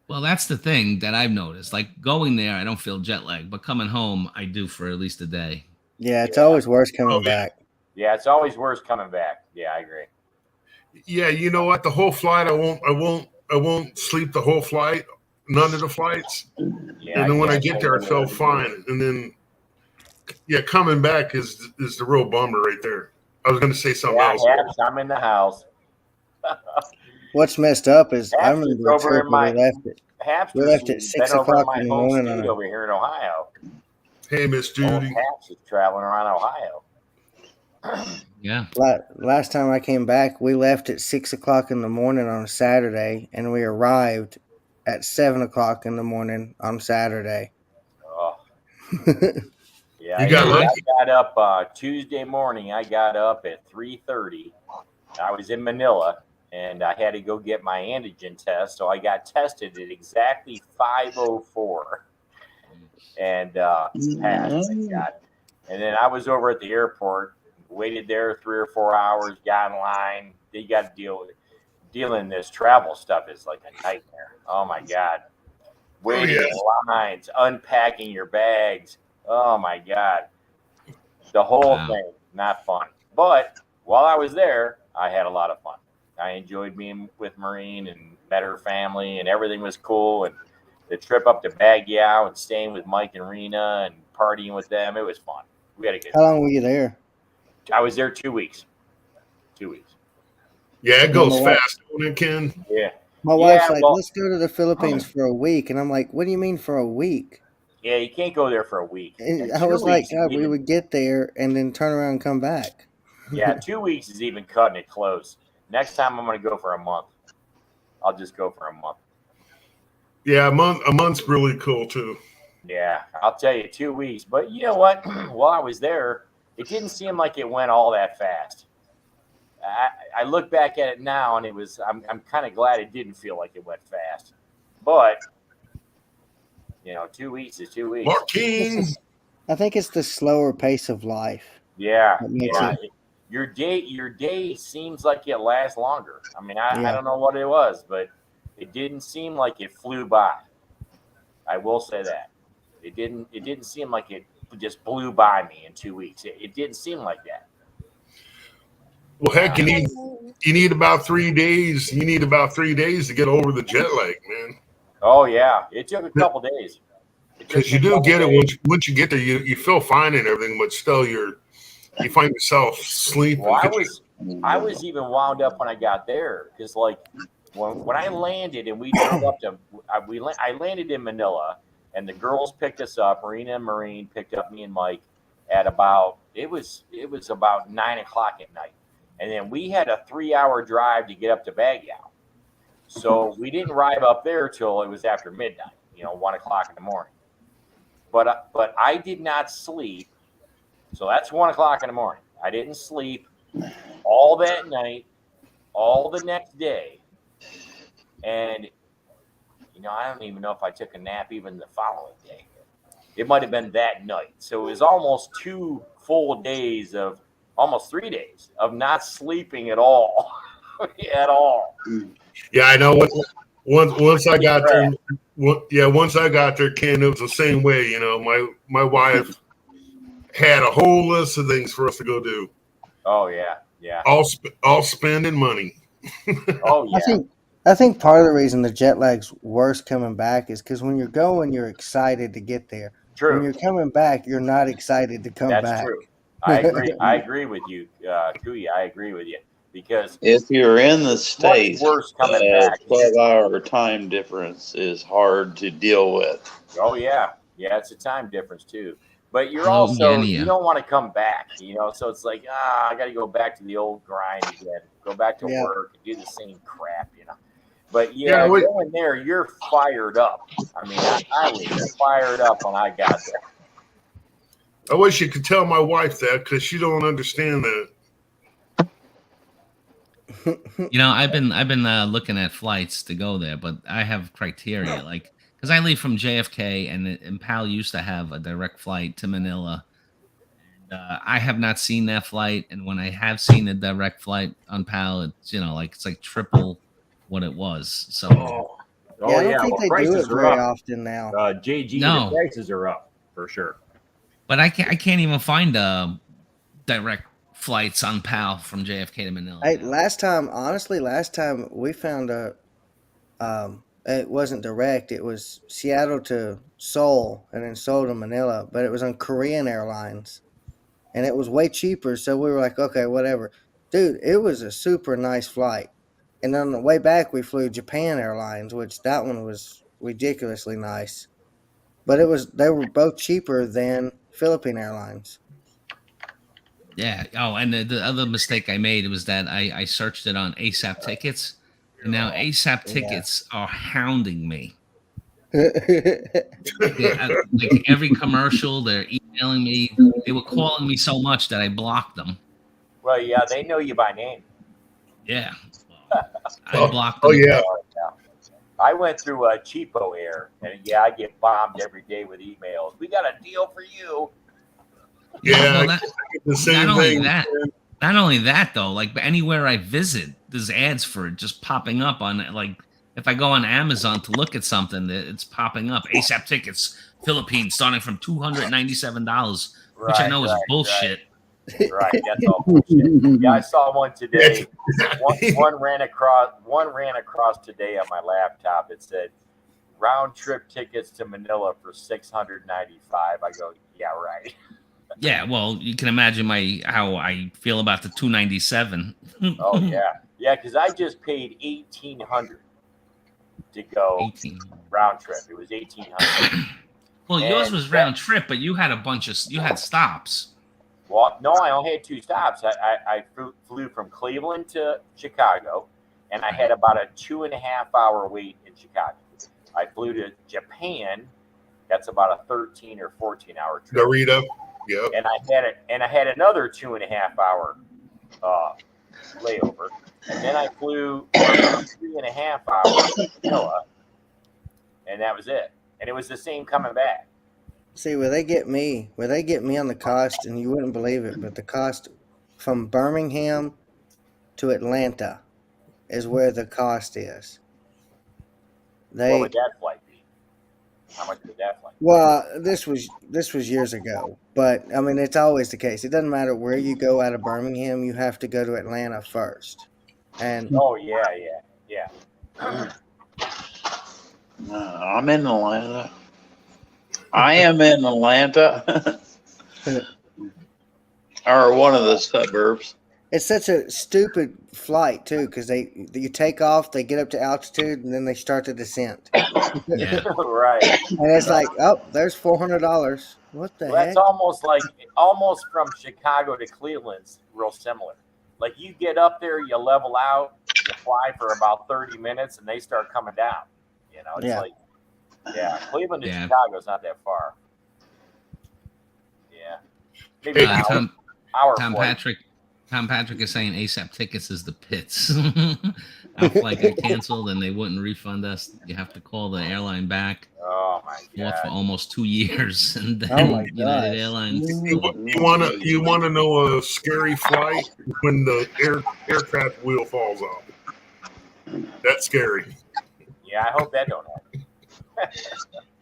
Well, that's the thing that I've noticed. Like going there, I don't feel jet lag, but coming home, I do for at least a day. Yeah, it's always worse coming back. Yeah, it's always worse coming back. Yeah, I agree. Yeah, you know what? The whole flight, I won't sleep the whole flight. None of the flights. Yeah, And then when I can't get there, I take felt it. fine. And then, yeah, coming back is the real bummer right there. I was going to say something Yeah, else. Haps, I'm in the house. What's messed up is I Haps is remember a over trip in where we my- left it. Haps We left at has 6 been over in o'clock my in the home morning. state over here in Ohio. Hey, Miss Old Judy. Haps is traveling around Ohio. Yeah. Last time I came back, we left at 6 o'clock in the morning on a Saturday, and we arrived at 7 o'clock in the morning on Saturday. Oh, yeah. You got I lucky. got up Tuesday morning. I got up at 3:30. I was in Manila, and I had to go get my antigen test. So I got tested at exactly 5:04, and passed. Thank God. And then I was over at the airport, waited there 3 or 4 hours, got in line. They got to dealing this travel stuff is like a nightmare. Oh my God. Waiting in lines, unpacking your bags. Oh my God. The whole Wow. thing, not fun. But while I was there, I had a lot of fun. I enjoyed being with Maureen and met her family, and everything was cool. And the trip up to Baguio and staying with Mike and Rena and partying with them, it was fun. We had a good How long were you there? I was there 2 weeks. 2 weeks. Yeah, it goes Number one. fast, don't it, Ken? Yeah. My wife's Yeah, like, well- let's go to the Philippines for a week. And I'm like, what do you mean for a week? Yeah, you can't go there for a week. And And I 2 was like, weeks is God, we even- would get there and then turn around and come back. Yeah, 2 weeks is even cutting it close. Next time I'm going to go for a month. I'll just go for a month. Yeah, a month's really cool too. Yeah, I'll tell you, 2 weeks. But you know what? While I was there, it didn't seem like it went all that fast. I look back at it now, and I'm kind of glad it didn't feel like it went fast. But 2 weeks is 2 weeks. Marquine. I think it's the slower pace of life. Yeah, That makes yeah. Your day seems like it lasts longer. I mean, I Yeah. don't know what it was, but it didn't seem like it flew by. I will say that it didn't seem like it just blew by me in 2 weeks. It didn't seem like that. Well, heck, you need about 3 days. You need about 3 days to get over the jet lag, man. Oh yeah, it took a couple days. Because you do get it once you get there, you feel fine and everything, but still you find yourself sleeping. Well, I was even wound up when I got there because like when I landed and we drove up to I landed in Manila and the girls picked us up. Marina and Maureen picked up me and Mike at about it was about 9 o'clock at night, and then we had a 3-hour drive to get up to Baguio. So we didn't arrive up there till it was after midnight, 1 o'clock in the morning. But I did not sleep. So that's 1 o'clock in the morning. I didn't sleep all that night, all the next day. And, I don't even know if I took a nap even the following day. It might have been that night. So it was almost 2 full days almost 3 days of not sleeping at all. At all. Yeah, I know. Once I got there, once I got there, Ken, it was the same way. My wife had a whole list of things for us to go do. Oh, yeah. Yeah. All spending money. Oh, yeah. I think part of the reason the jet lag's worse coming back is because when you're going, you're excited to get there. True. When you're coming back, you're not excited to come That's back. true. I agree. I agree with you, Kuya. I agree with you. because If you're in the States, worse coming back. 12-hour time difference is hard to deal with. Oh yeah, it's a time difference too. But you're Hello, also Genia. you don't want to come back, so it's like I got to go back to the old grind again, go back to work and do the same crap, But going there, you're fired up. I mean, I was fired up when I got there. I wish you could tell my wife that because she don't understand that. I've been looking at flights to go there, but I have criteria like because I leave from JFK and PAL used to have a direct flight to Manila. And I have not seen that flight, and when I have seen a direct flight on PAL, it's it's like triple what it was. So I don't think they do it very often now. JG, No. the prices are up for sure. But I can't even find direct flights on PAL from JFK to Manila. Hey, last time we found it wasn't direct. It was Seattle to Seoul and then Seoul to Manila, but it was on Korean Airlines, and it was way cheaper. So we were like, okay, whatever, dude. It was a super nice flight, and on the way back we flew Japan Airlines, which that one was ridiculously nice, but they were both cheaper than Philippine Airlines. Yeah. Oh, and the other mistake I made was that I searched it on ASAP tickets, and now ASAP tickets are hounding me. Like every commercial, they're emailing me. They were calling me so much that I blocked them. Well, yeah, they know you by name. Yeah. I blocked them. Oh, yeah. I went through Cheapo Air, and I get bombed every day with emails. We got a deal for you. Yeah, Well, the same not thing. Not only that, though, like anywhere I visit, there's ads for it just popping up on it. Like if I go on Amazon to look at something, it's popping up. ASAP tickets, Philippines, starting from $297, which I know is bullshit. Right, that's all bullshit. Yeah, I saw one today. One ran across today on my laptop. It said round trip tickets to Manila for $695. I go, yeah, right. Yeah, well, you can imagine how I feel about the $297. Oh yeah, because I just paid $1,800 to go round trip. It was $1,800. Well, yours was round trip, but you had you had stops. Well, no, I only had 2 stops. I flew from Cleveland to Chicago, and I had about a 2.5-hour wait in Chicago. I flew to Japan. That's about a 13 or 14-hour trip. Dorito. Yep. And I had another 2.5-hour layover, and then I flew 3.5 hours to Manila, and that was it. And it was the same coming back. See, where they get me on the cost, and you wouldn't believe it, but the cost from Birmingham to Atlanta is where the cost is. What would that flight be? How much would that flight be? Well, this was years ago, but I mean, it's always the case. It doesn't matter where you go out of Birmingham, you have to go to Atlanta first. And oh yeah. I'm in Atlanta. I am in Atlanta, or one of the suburbs. It's such a stupid flight too, because you take off, they get up to altitude, and then they start the descent. Yeah. Right. And it's like, oh, there's $400. What the heck? That's almost from Chicago to Cleveland's real similar. Like you get up there, you level out, you fly for about 30 minutes, and they start coming down. It's like, Cleveland to Chicago is not that far. Yeah. Maybe an hour flight. Tom Patrick is saying ASAP tickets is the pits. Our flight got canceled and they wouldn't refund us. You have to call the airline back. Oh my god! For almost 2 years, and then United Airlines. You wanna know a scary flight? When the aircraft wheel falls off. That's scary. Yeah, I hope that don't happen.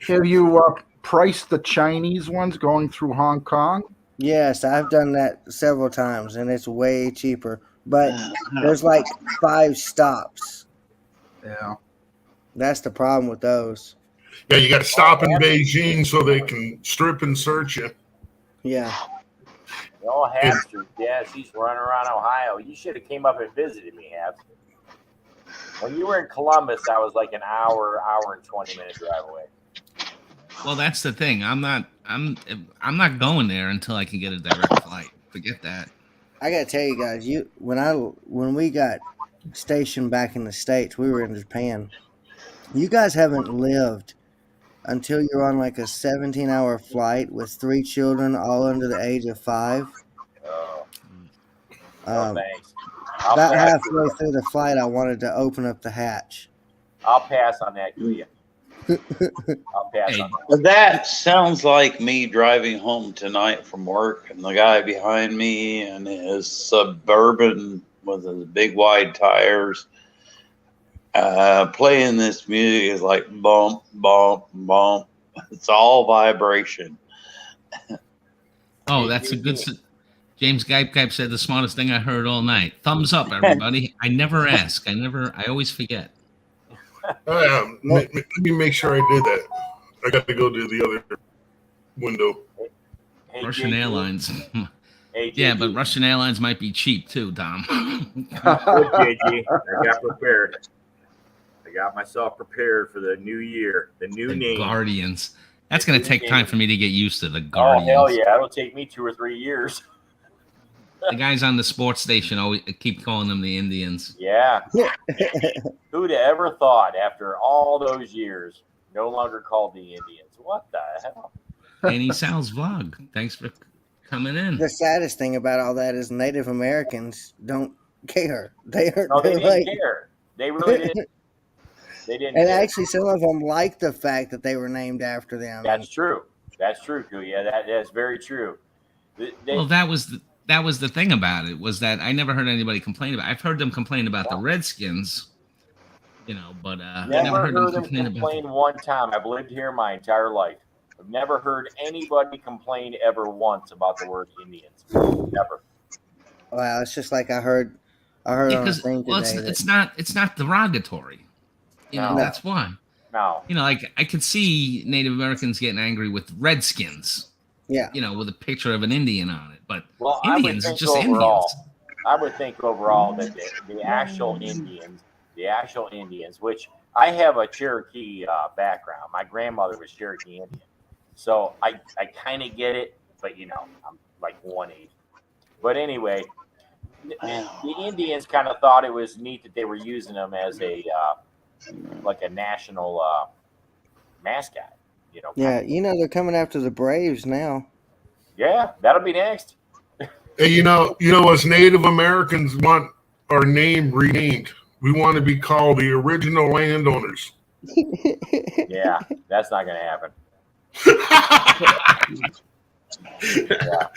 Have you priced the Chinese ones going through Hong Kong? Yes, I've done that several times, and it's way cheaper. But there's like 5 stops. Yeah. That's the problem with those. Yeah, you got to stop in Beijing so they can strip and search you. Yeah. Oh, Habster. Yes, he's running around Ohio. You should have came up and visited me, Habs. When you were in Columbus, I was like an hour and 20-minute drive away. Well, that's the thing. I'm not going there until I can get a direct flight. Forget that. I gotta tell you guys, when we got stationed back in the States, we were in Japan. You guys haven't lived until you're on like a 17-hour flight with 3 children, all under the age of 5. No Um, thanks. about halfway through the flight, I wanted to open up the hatch. I'll pass on that, Julia. I'll pass Hey. on that. But that sounds like me driving home tonight from work, and the guy behind me and his Suburban with his big wide tires, playing this music is like bump, bump, bump. It's all vibration. Oh, that's a good. James Gype said the smartest thing I heard all night. Thumbs up, everybody. I never ask. I always forget. Let me make sure I did that. I got to go to the other window. Hey, Russian JG. Airlines. Hey, Yeah, JG. but Russian Airlines might be cheap too, Tom. Good, JG. I got prepared. I got myself prepared for the new year, the new The name. Guardians. That's going to New take time name. for me to get used to the Oh, Guardians. hell yeah. It'll take me 2 or 3 years. The guys on the sports station always keep calling them the Indians. Yeah. Who'd have ever thought after all those years, no longer called the Indians? What the hell? Danny Sal's vlog. Thanks for coming in. The saddest thing about all that is Native Americans don't care. They are No, they they're didn't like, care. They really didn't. They didn't and care. actually, some of them like the fact that they were named after them. That's true. That's true, Julia. That's very true. Well, that was the thing about it, was that I never heard anybody complain about it. I've heard them complain about the Redskins, but I never heard them complain about it. one time. I've lived here my entire life. I've never heard anybody complain ever once about the word Indians. Never. Wow, it's just like I heard on a thing today. It's not derogatory. No. That's why. No. Like I could see Native Americans getting angry with Redskins. Yeah. With a picture of an Indian on it, but Well, Indians are just Indians. I would think overall that the actual Indians, which I have a Cherokee background. My grandmother was Cherokee Indian. So I kind of get it, but I'm like 180. But anyway, the Indians kind of thought it was neat that they were using them as a like a national mascot. Yeah, they're coming after the Braves now. Yeah, that'll be next. Hey, as Native Americans want our name renamed, we want to be called the original landowners. Yeah, that's not going to happen. Yeah.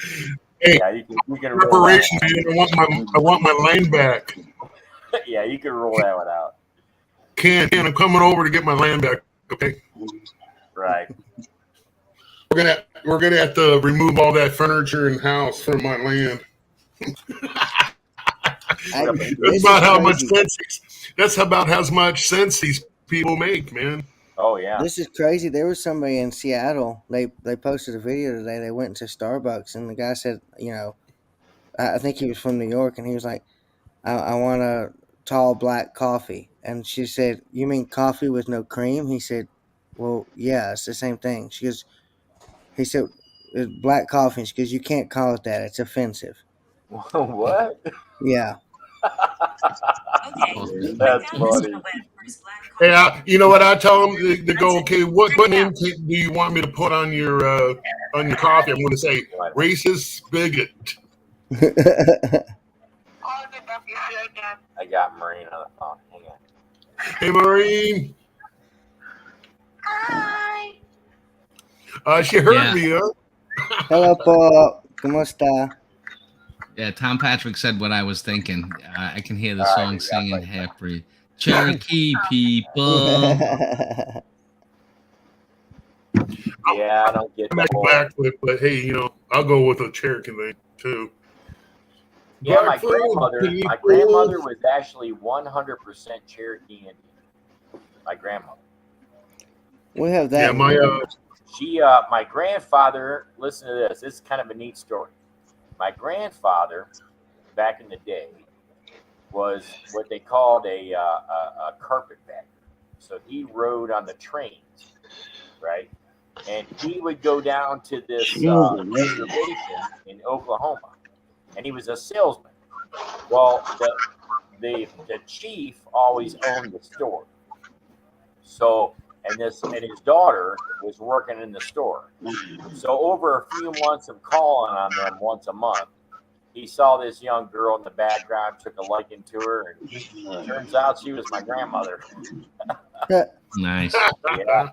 Hey, Yeah, you can roll Preparation, man. I want my land back. Yeah, you can roll that one out. Ken, I'm coming over to get my land back. Okay. Right. We're gonna have to remove all that furniture and house from my land. That's about how much sense these people make, man. Oh yeah. This is crazy. There was somebody in Seattle. They posted a video today. They went to Starbucks and the guy said, I think he was from New York, and he was like, I want a tall black coffee. And she said, "You mean coffee with no cream?" He said, "Well, yeah, it's the same thing." He said, "It's black coffee." And she goes, "You can't call it that. It's offensive." What? Yeah. Okay. That's funny. Hey, you know what I tell them to go? Okay, what name do you want me to put on your coffee? I'm going to say racist bigot. I got Maureen on the phone. Hang on. Hey, Maureen. Hi. She heard me, huh? Hello, po. ¿Cómo está? Yeah, Tom Patrick said what I was thinking. I can hear the All right, song yeah, singing like- half-breed. Cherokee people. Yeah, I don't get I'm the not whole. backflip, but hey, I'll go with a Cherokee thing too. Yeah, my Blackfoot grandmother people. was actually 100% Cherokee Indian. My grandmother. We have that. Yeah, my My grandfather. Listen to this. This is kind of a neat story. My grandfather, back in the day, was what they called a carpetbagger. So he rode on the trains, right? And he would go down to this reservation in Oklahoma, and he was a salesman. Well, the chief always owned the store. So and his daughter was working in the store. So over a few months of calling on them once a month, he saw this young girl in the background, took a liking to her, and turns out she was my grandmother. Nice. Yeah.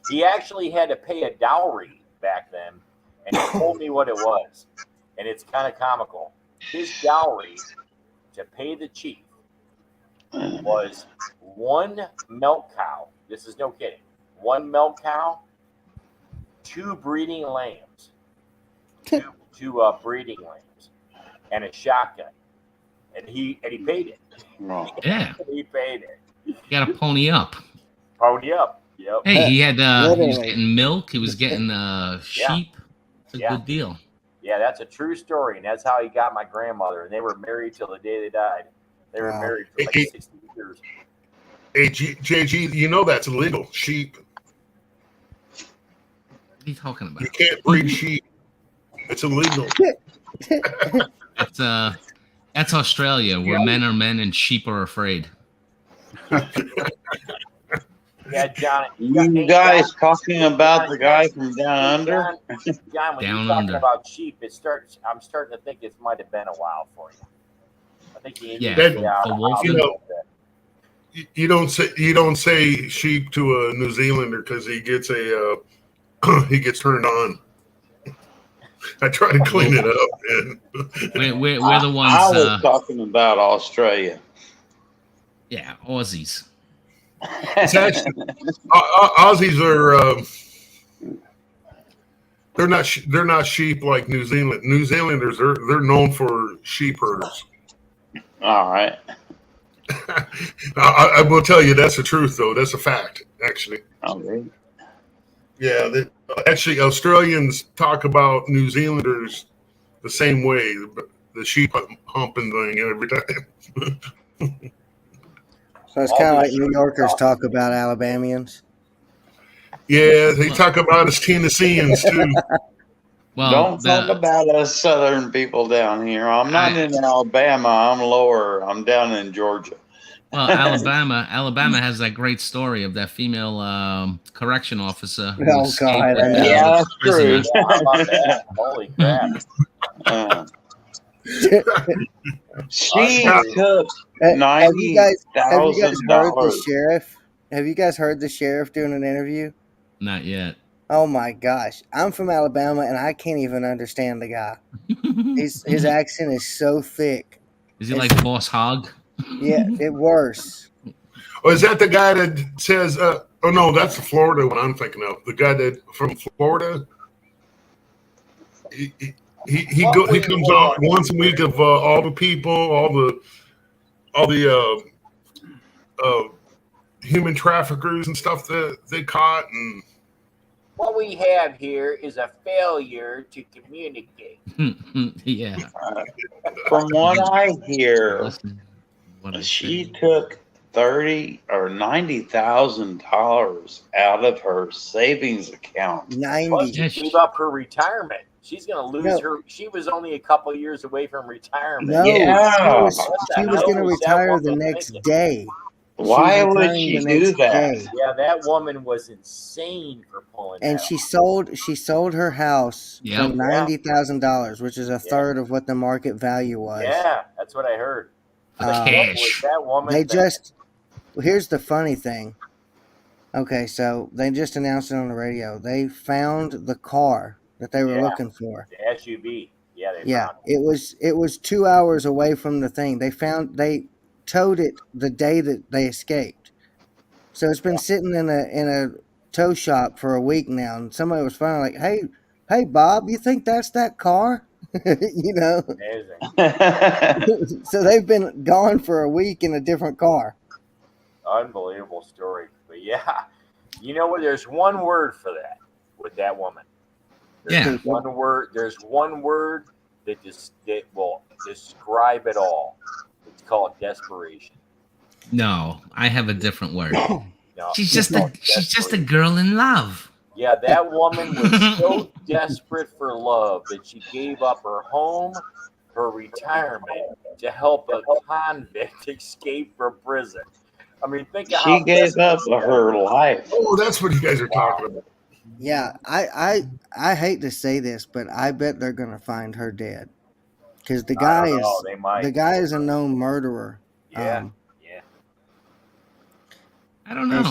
He actually had to pay a dowry back then, and he told me what it was, and it's kind of comical. His dowry to pay the chief was one milk cow. This is no kidding. One milk cow, 2 breeding lambs, two breeding lambs, and a shotgun. And he paid it. Yeah. He paid it. You got to pony up. Pony up. Yep. Hey, he had he was Literally. getting milk. He was getting sheep. It's a Yeah. good deal. Yeah, that's a true story, and that's how he got my grandmother. And they were married till the day they died. They were Wow. married for like 60 years. Hey, JG, you know that's illegal. Sheep. What are you talking about? You can't breed sheep. It's illegal. That's Australia, where men are men and sheep are afraid. Yeah, John. You guys talking about the guy from down under? John, when Down you're talking under. about sheep, I'm starting to think it might have been a while for you. I think you need Yeah, to for- get out for of wolf, you know, bit. you don't say sheep to a New Zealander because he gets he gets turned on. I try to clean it up, man. We're the ones. I was talking about Australia. Yeah, Aussies. It's actually Aussies are they're not sheep like New Zealand. New Zealanders they're known for sheep herders. All right. I will tell you that's the truth though. That's a fact actually. Okay. Yeah, actually Australians talk about New Zealanders the same way, the sheep humping thing every time. So it's kind of like New Yorkers talk about Alabamians. Yeah, they talk about us Tennesseans too. Well, Don't talk about us Southern people down here. I'm not in Alabama. I'm lower. I'm down in Georgia. well, Alabama has that great story of that female correction officer. Who Oh, escaped God, with I the know. Yeah, that's prisoner. true. Yeah, how about that? Holy crap. She took Have you guys heard the $90,000. sheriff? Have you guys heard the sheriff doing an interview? Not yet. Oh my gosh. I'm from Alabama and I can't even understand the guy. His accent is so thick. Is he like Boss Hog? Yeah, it worse. Oh, is that the guy that says? Oh no, that's the Florida one I'm thinking of. The guy that from Florida. He comes out once a week of all the people, all the human traffickers and stuff that they caught, and What we have here is a failure to communicate. Yeah. From what I hear, Listen, what I she say. took $30,000 or $90,000 out of her savings account. Plus, 90. Yeah, she gave up her retirement. She's going to lose No. her. She was only a couple years away from retirement. No, Yeah. she was going to retire the next day. Why She's would retiring she the do next that? day. Yeah, that woman was insane for pulling And that she off. sold her house Yep. for $90,000, which is a third of what the market value was. Yeah, that's what I heard. For Uh, cash. That woman. They just here's the funny thing. Okay, so they just announced it on the radio. They found the car that they were Yeah. looking for. the SUV. Yeah, they Yeah, found it was 2 hours away from the thing. They towed it the day that they escaped. So it's been sitting in a tow shop for a week now, and somebody was finally like, "Hey, Bob, you think that's that car?" You know. Amazing. So they've been gone for a week in a different car. Unbelievable story. But yeah, you know what? There's one word for that with that woman. Yeah. One word. There's one word that will describe it all. It's called desperation. No, I have a different word. No, She's it's just a called she's just a desperation. girl in love. Yeah, that woman was so desperate for love that she gave up her home, her retirement to help a convict escape from prison. I mean, think of how She gave up her life. Oh, that's what you guys are talking about. Yeah, I hate to say this, but I bet they're gonna find her dead because the I guy don't know. is They might. the guy is a known murderer. Yeah, yeah. I don't know.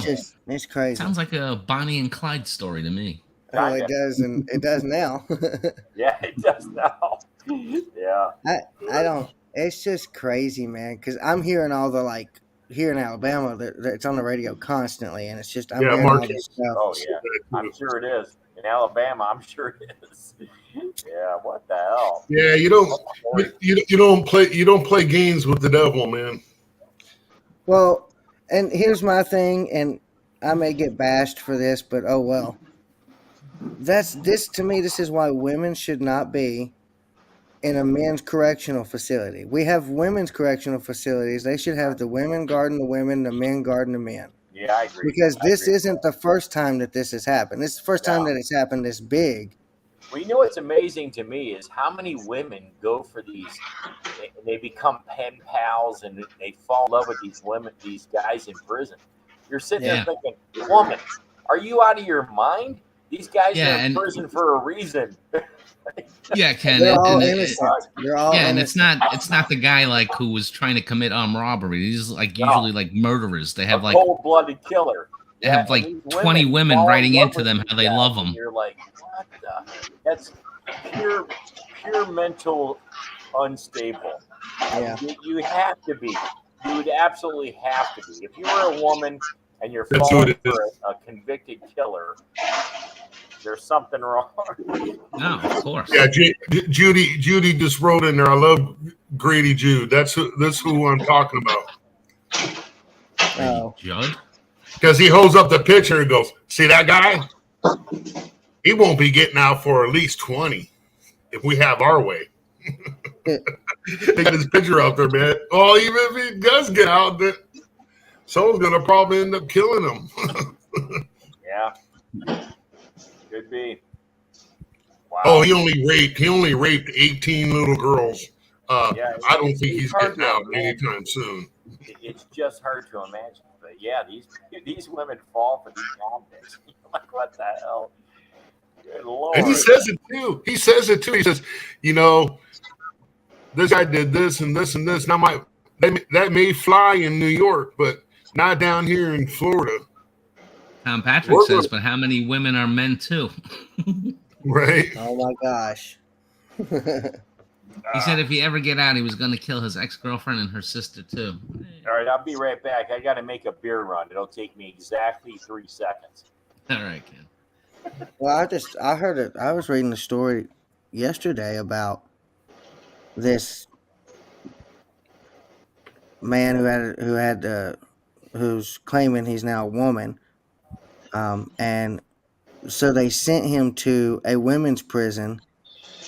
It's crazy. Sounds like a Bonnie and Clyde story to me. Oh, it Kinda. does, and it does now. Yeah, it does now. Yeah. I don't. It's just crazy, man. Because I'm hearing all the like here in Alabama that it's on the radio constantly, and it's just I'm Yeah, hearing all Mark. this stuff. Oh yeah. I'm sure it is. In Alabama, I'm sure it is. Yeah. What the hell? Yeah, you don't play games with the devil, man. Well, and here's my thing, and I may get bashed for this, but oh well. That's this to me. This is why women should not be in a men's correctional facility. We have women's correctional facilities. They should have the women guarding the women, the men guarding the men. Yeah, I agree. Because I this agree. isn't the first time that this has happened. This is the first time that it's happened this big. Well, you know what's amazing to me is how many women go for these. They become pen pals and they fall in love with these women, these guys in prison. You're sitting Yeah. there thinking, woman, are you out of your mind? These guys Yeah, are in and- prison for a reason. Yeah, Ken. They're all and- innocent. They're all yeah, and innocent. it's not the guy like who was trying to commit armed robbery. These like usually like murderers. They have A like cold-blooded killer. they have and like these 20 women fall in writing love into with them these how they guys, love and them. You're like, what the? That's pure mental unstable. Yeah. You have to be. You would absolutely have to be. If you were a woman and you're That's falling who it is. for a convicted killer, there's something wrong. No, of course. Yeah, Judy just wrote in there. I love Grady Jude. That's who I'm talking about. Oh. Judd? Because he holds up the picture and goes, "See that guy? He won't be getting out for at least 20 if we have our way." They got his picture out there, man. Oh, even if he does get out, that someone's gonna probably end up killing him. Yeah. Could be. Wow. Oh, he only raped 18 little girls. Yeah, I don't think he's hard getting to out imagine. anytime soon. It's just hard to imagine. But yeah, these women fall for these convicts. Like, what the hell? Good Lord. And he says it too. He says, you know, this guy did this and this and this. Now that may fly in New York, but not down here in Florida. Tom Patrick says, but how many women are men too? Right? Oh my gosh. He said if he ever get out, he was going to kill his ex-girlfriend and her sister too. All right, I'll be right back. I got to make a beer run. It'll take me exactly 3 seconds. All right, Ken. Well, I heard it. I was reading the story yesterday about this man who's claiming he's now a woman, and so they sent him to a women's prison.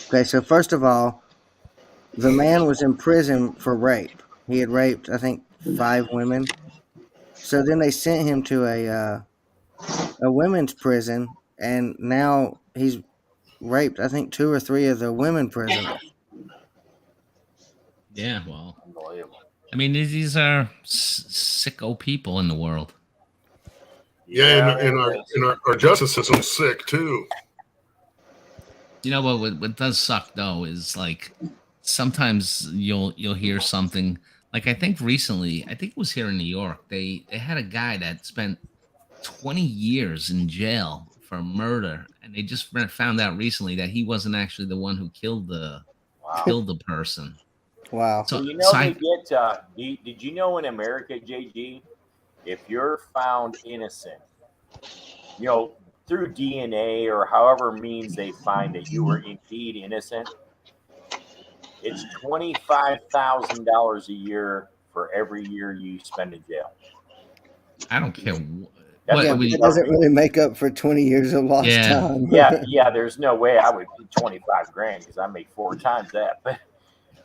Okay, so first of all, the man was in prison for rape. He had raped, I think, 5 women. So then they sent him to a women's prison, and now he's raped, I think, 2 or 3 of the women prisoners. Yeah, well, Unbelievable. I mean, these are sicko people in the world. Yeah, and our justice system's sick too. You know what does suck though is like sometimes you'll hear something like I think recently, I think it was here in New York, they had a guy that spent 20 years in jail for murder, and they just found out recently that he wasn't actually the one who killed the person. Wow. So, Well, you know, so they I, get. Did you know in America, JG, if you're found innocent, you know, through DNA or however means they find that you were indeed innocent, it's $25,000 a year for every year you spend in jail. I don't care. That's What Yeah, what but we- it doesn't really make up for 20 years of lost Yeah. time. yeah. There's no way I would do 25 grand because I make 4 times that.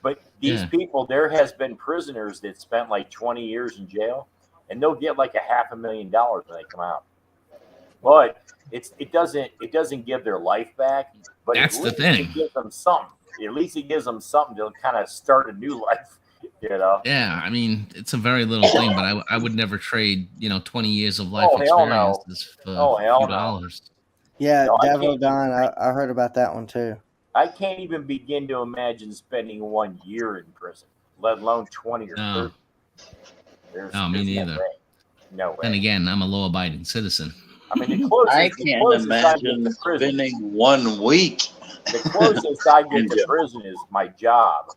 But these Yeah. people, there has been prisoners that spent like 20 years in jail, and they'll get like $500,000 when they come out. But it doesn't give their life back. But That's at the least thing. It gives them something. At least it gives them something to kind of start a new life. You know. Yeah, I mean, it's a very little thing, but I would never trade, 20 years of life Oh, hell no. experiences for Oh, a hell few no. dollars. Yeah, No, I Devil can't- Don, I heard about that one too. I can't even begin to imagine spending 1 year in prison, let alone 20 or No. 30. No, me there's neither. way. No way. And again, I'm a law-abiding citizen. I mean, the closest I the can't closest I get imagine to prison, spending 1 week. the closest I get to prison is my job.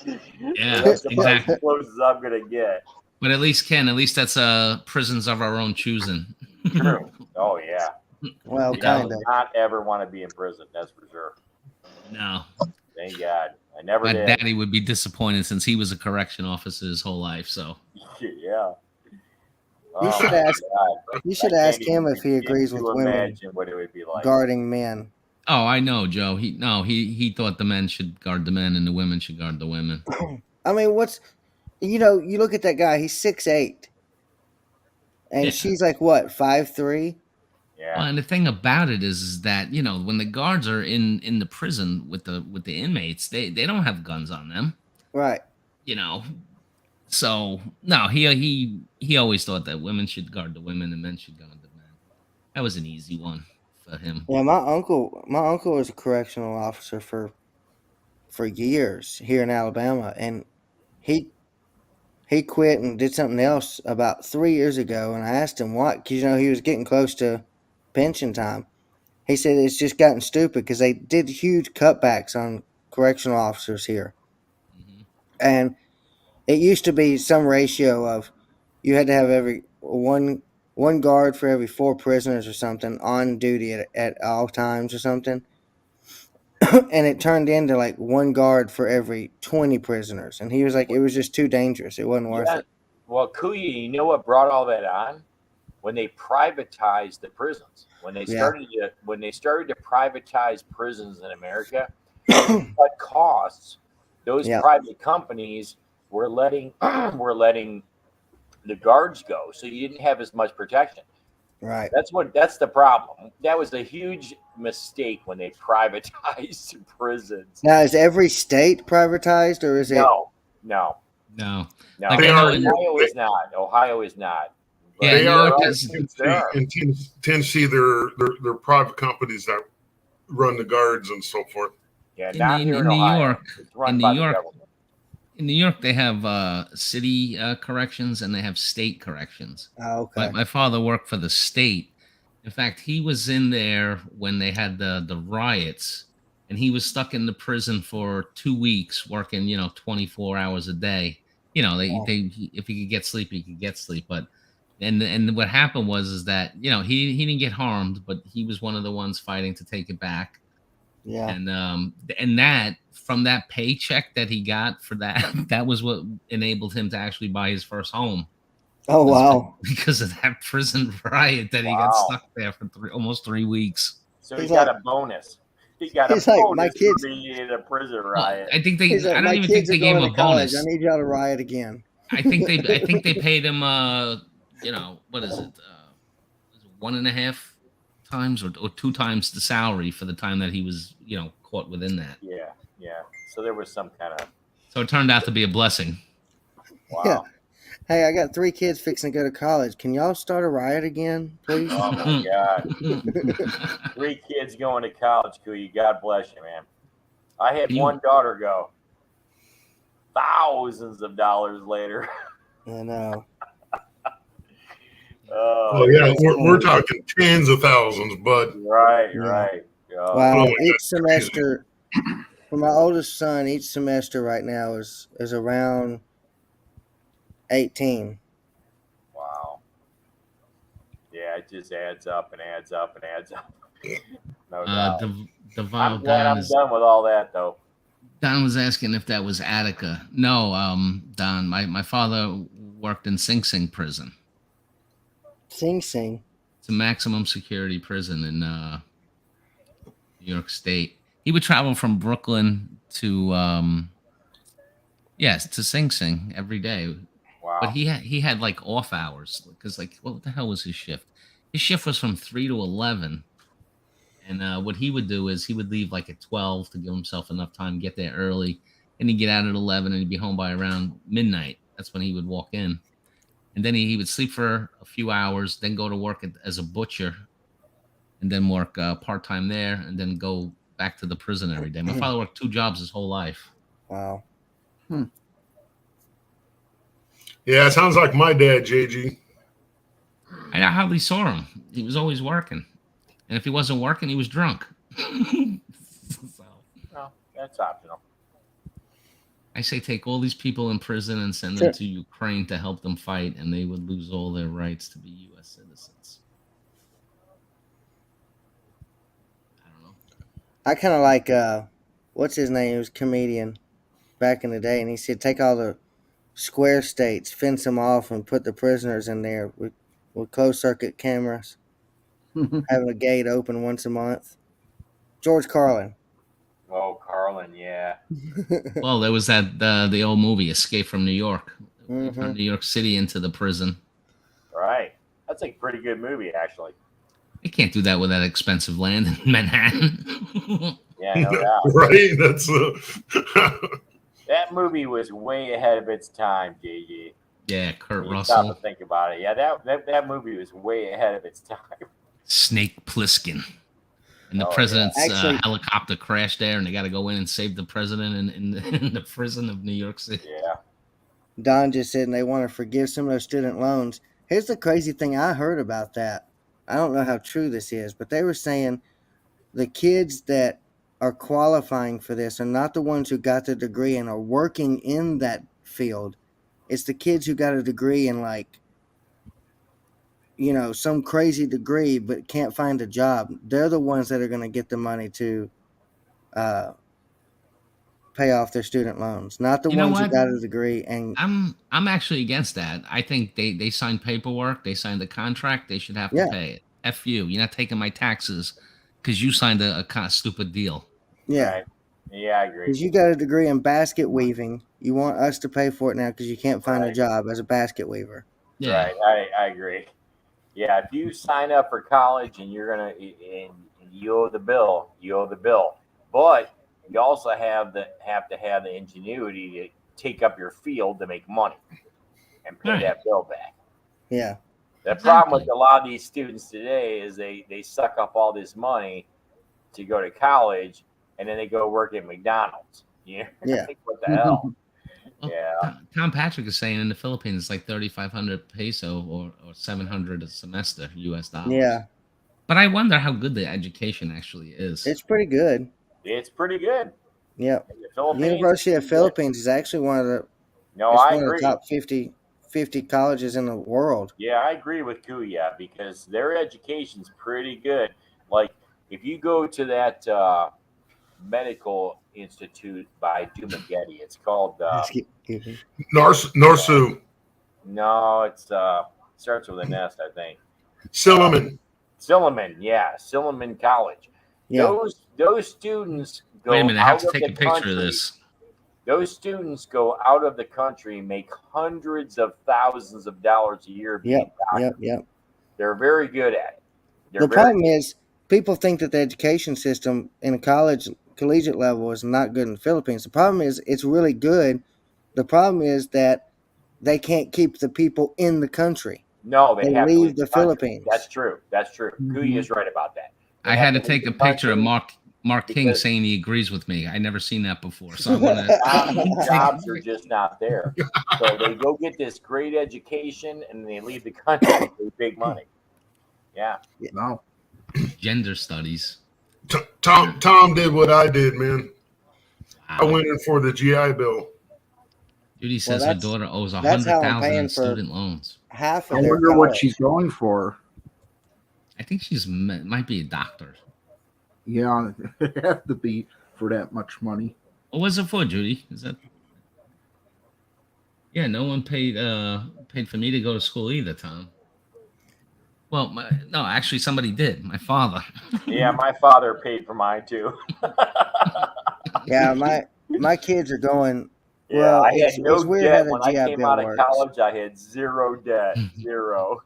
Yeah, That's about exactly. as close as I'm gonna get. But at least that's prisons of our own choosing. True. Oh yeah. Well, Yeah. I kind of. would not ever want to be in prison. That's for sure. No, Thank God. I never my did. daddy would be disappointed since he was a correction officer his whole life. So Yeah. You should my ask- God. You should I ask can't him even if he begin agrees to with women imagine what it would be like. guarding men. oh, I know, Joe. He thought the men should guard the men and the women should guard the women. I mean, you look at that guy, he's 6'8". And Yeah. she's like what, 5'3"? Yeah. Well, and the thing about it is that when the guards are in the prison with the inmates, they don't have guns on them. Right. So no, he always thought that women should guard the women and men should guard the men. That was an easy one for him. Yeah, my uncle was a correctional officer for years here in Alabama, and he quit and did something else about 3 years ago. And I asked him why, because he was getting close to pension time. He said it's just gotten stupid because they did huge cutbacks on correctional officers here, Mhm. and it used to be some ratio of you had to have every one guard for every 4 prisoners or something on duty at all times or something. And it turned into like 1 guard for every 20 prisoners. And he was like, it was just too dangerous. It wasn't worth Yeah. it. Well, Kuya, you know what brought all that on? When they privatized the prisons. When they started to privatize prisons in America, cut costs. Those Yeah. private companies were letting the guards go, so you didn't have as much protection. Right. That's the problem. That was a huge mistake when they privatized prisons. Now, is every state privatized or is it? No. No. No, Like, They I know are- in- Ohio is not. Ohio is not. Yeah, They New are York in has- Tennessee. They're private companies that run the guards and so forth. Yeah, In not the- here in in New Ohio. York- It's run in New by the York- government. In New York, they have city corrections and they have state corrections. Oh, okay. My father worked for the state. In fact, he was in there when they had the riots, and he was stuck in the prison for 2 weeks, working 24 hours a day. If he could get sleep, he could get sleep. But and what happened was that he didn't get harmed, but he was one of the ones fighting to take it back. Yeah. And that from that paycheck that he got for that, that was what enabled him to actually buy his first home. Oh, wow. Because of that prison riot that he got Wow. stuck there for almost 3 weeks. So he He's got like- a bonus. He got a he's like, bonus my kids- for being in a prison Well, riot. I think He's like, I don't my even think kids they are gave going him a to college. bonus. I need y'all to riot again. I think they paid him what is it? 1.5 times or 2 times the salary for the time that he was caught within that. Yeah. So there was some kind of So it turned out to be a blessing. wow. Yeah. Hey, I got 3 kids fixing to go to college. Can y'all start a riot again, please? Oh my God. 3 kids going to college, Kuya. God bless you, man. I had You- one daughter go. Thousands of dollars later. I know. Oh yeah, we're talking tens of thousands, bud. Right. Yeah. Oh, Wow. my Each God. semester, for my oldest son, each semester right now is around 18. wow. Yeah, it just adds up and adds up and adds up. No doubt. Deval I'm glad Don I'm done with all that, though. Don was asking if that was Attica. No, Don. My father worked in Sing Sing prison. Sing Sing. It's a maximum security prison in New York State. He would travel from Brooklyn to to Sing Sing every day. Wow. But he had like off hours because like what the hell was his shift? His shift was from 3 to 11. And what he would do is he would leave like at 12 to give himself enough time to get there early. And he'd get out at 11 and he'd be home by around midnight. That's when he would walk in. And then he would sleep for a few hours, then go to work as a butcher, and then work part-time there, and then go back to the prison every day. My father worked 2 jobs his whole life. Wow. Yeah, it sounds like my dad, JG. I hardly saw him. He was always working. And if he wasn't working, he was drunk. So, No, that's optional. I say take all these people in prison and send them to Ukraine to help them fight, and they would lose all their rights to be U.S. citizens. I don't know. I kind of like, what's his name? He was a comedian back in the day, and he said take all the square states, fence them off, and put the prisoners in there with closed-circuit cameras, having a gate open once a month. George Carlin. Oh, Carlin, yeah. Well, there was that the old movie Escape from New York. They turned Mhm. New York City into the prison. Right. That's a pretty good movie, actually. They can't do that with that expensive land in Manhattan. Yeah, no doubt. Right? That's That movie was way ahead of its time, JG. Yeah, Kurt You stop Russell, to think about it. Yeah, that movie was way ahead of its time. Snake Plissken. And the Oh, yeah. president's Actually- helicopter crashed there, and they got to go in and save the president in the prison of New York City. Yeah. Don just said they want to forgive some of those student loans. Here's the crazy thing I heard about that. I don't know how true this is, but they were saying the kids that are qualifying for this are not the ones who got the degree and are working in that field. It's the kids who got a degree in some crazy degree but can't find a job. They're the ones that are going to get the money to pay off their student loans, not the You know ones who what? got a degree. And I'm actually against that. I think they signed paperwork, they signed the contract, they should have to Yeah. pay it. F you. You're not taking my taxes because you signed a kind of stupid deal. yeah. Right. Yeah, I agree. Because you got a degree in basket weaving, you want us to pay for it now because you can't find a Right. job as a basket weaver. Yeah. Right. I agree. Yeah, if you sign up for college and you're gonna and you owe the bill, you owe the bill. But you also have to have the ingenuity to take up your field to make money and pay Right. that bill back. Yeah. The problem with Exactly. a lot of these students today is they suck up all this money to go to college and then they go work at McDonald's. You know? Yeah. Like, what the hell? Well, Yeah. Tom Patrick is saying in the Philippines it's like 3,500 peso or 700 a semester US dollars. Yeah. But I wonder how good the education actually is. It's pretty good. It's pretty good. Yep. In the Philippines, University of it's pretty good. Philippines is actually one of the No, it's I one of agree. the top 50 colleges in the world. Yeah, I agree with Kuya because their education's pretty good. Like if you go to that medical institute by Dumagetti, it's called Norsu, no, it's starts with an S, I think. Silliman. Silliman, yeah, Silliman College. Yeah. Those students go Wait a minute, I have out to of take a the picture country. of this. Those students go out of the country, make hundreds of thousands of dollars a year being Yep. doctors. Yep. They're very good at it. They're The very problem is people think that the education system in a collegiate level is not good in the Philippines. The problem is it's really good. The problem is that they can't keep the people in the country. No, they They have to leave leave the country. Philippines. That's true. That's true. Kuya is right about that. They I have had to leave take the a picture of country. Mark King because- saying he agrees with me. I never seen that before. So I'm gonna Jobs are just not there. So they go get this great education and they leave the country with big money. Yeah. No. gender studies. Tom did what I did, man. I Wow. went in for the GI Bill. Judy says her that's- daughter owes that's how I'm 100,000 paying in for- student loans. Half of I their wonder what college. she's going for. I think she's might be a doctor. Yeah, it have to be for that much money. What was it for, Judy? Is that? Yeah, no one paid for me to go to school either, Tom. Well, no, actually, somebody did. My father. Yeah, my father paid for mine too. Yeah, my kids are going. Yeah, Well, I had it's no weird debt how the when I GI came Bill out of works. college. I had zero debt, zero.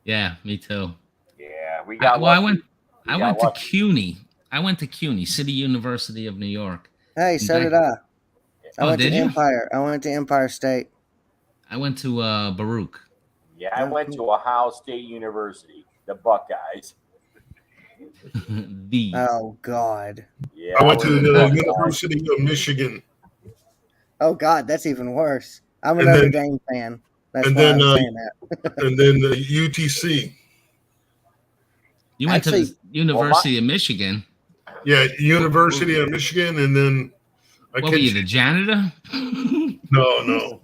Yeah, me too. Yeah, we got Well, lucky. I went to CUNY. I went to CUNY, City University of New York. Hey, so back- did I. I Oh, went to did you? Empire. I went to Empire State. I went to Baruch. Yeah, I Oh, went cool. to Ohio State University, the Buckeyes. The Oh God. Yeah, I went to was the a Buckeye. University of Michigan, Oh God, that's even worse. I'm a And Notre then- Dame fan. That's and why then I'm saying that. and then the UTC. You went to Actually, the University of Michigan. Yeah, University of Michigan, and then I What were you, can the janitor? no.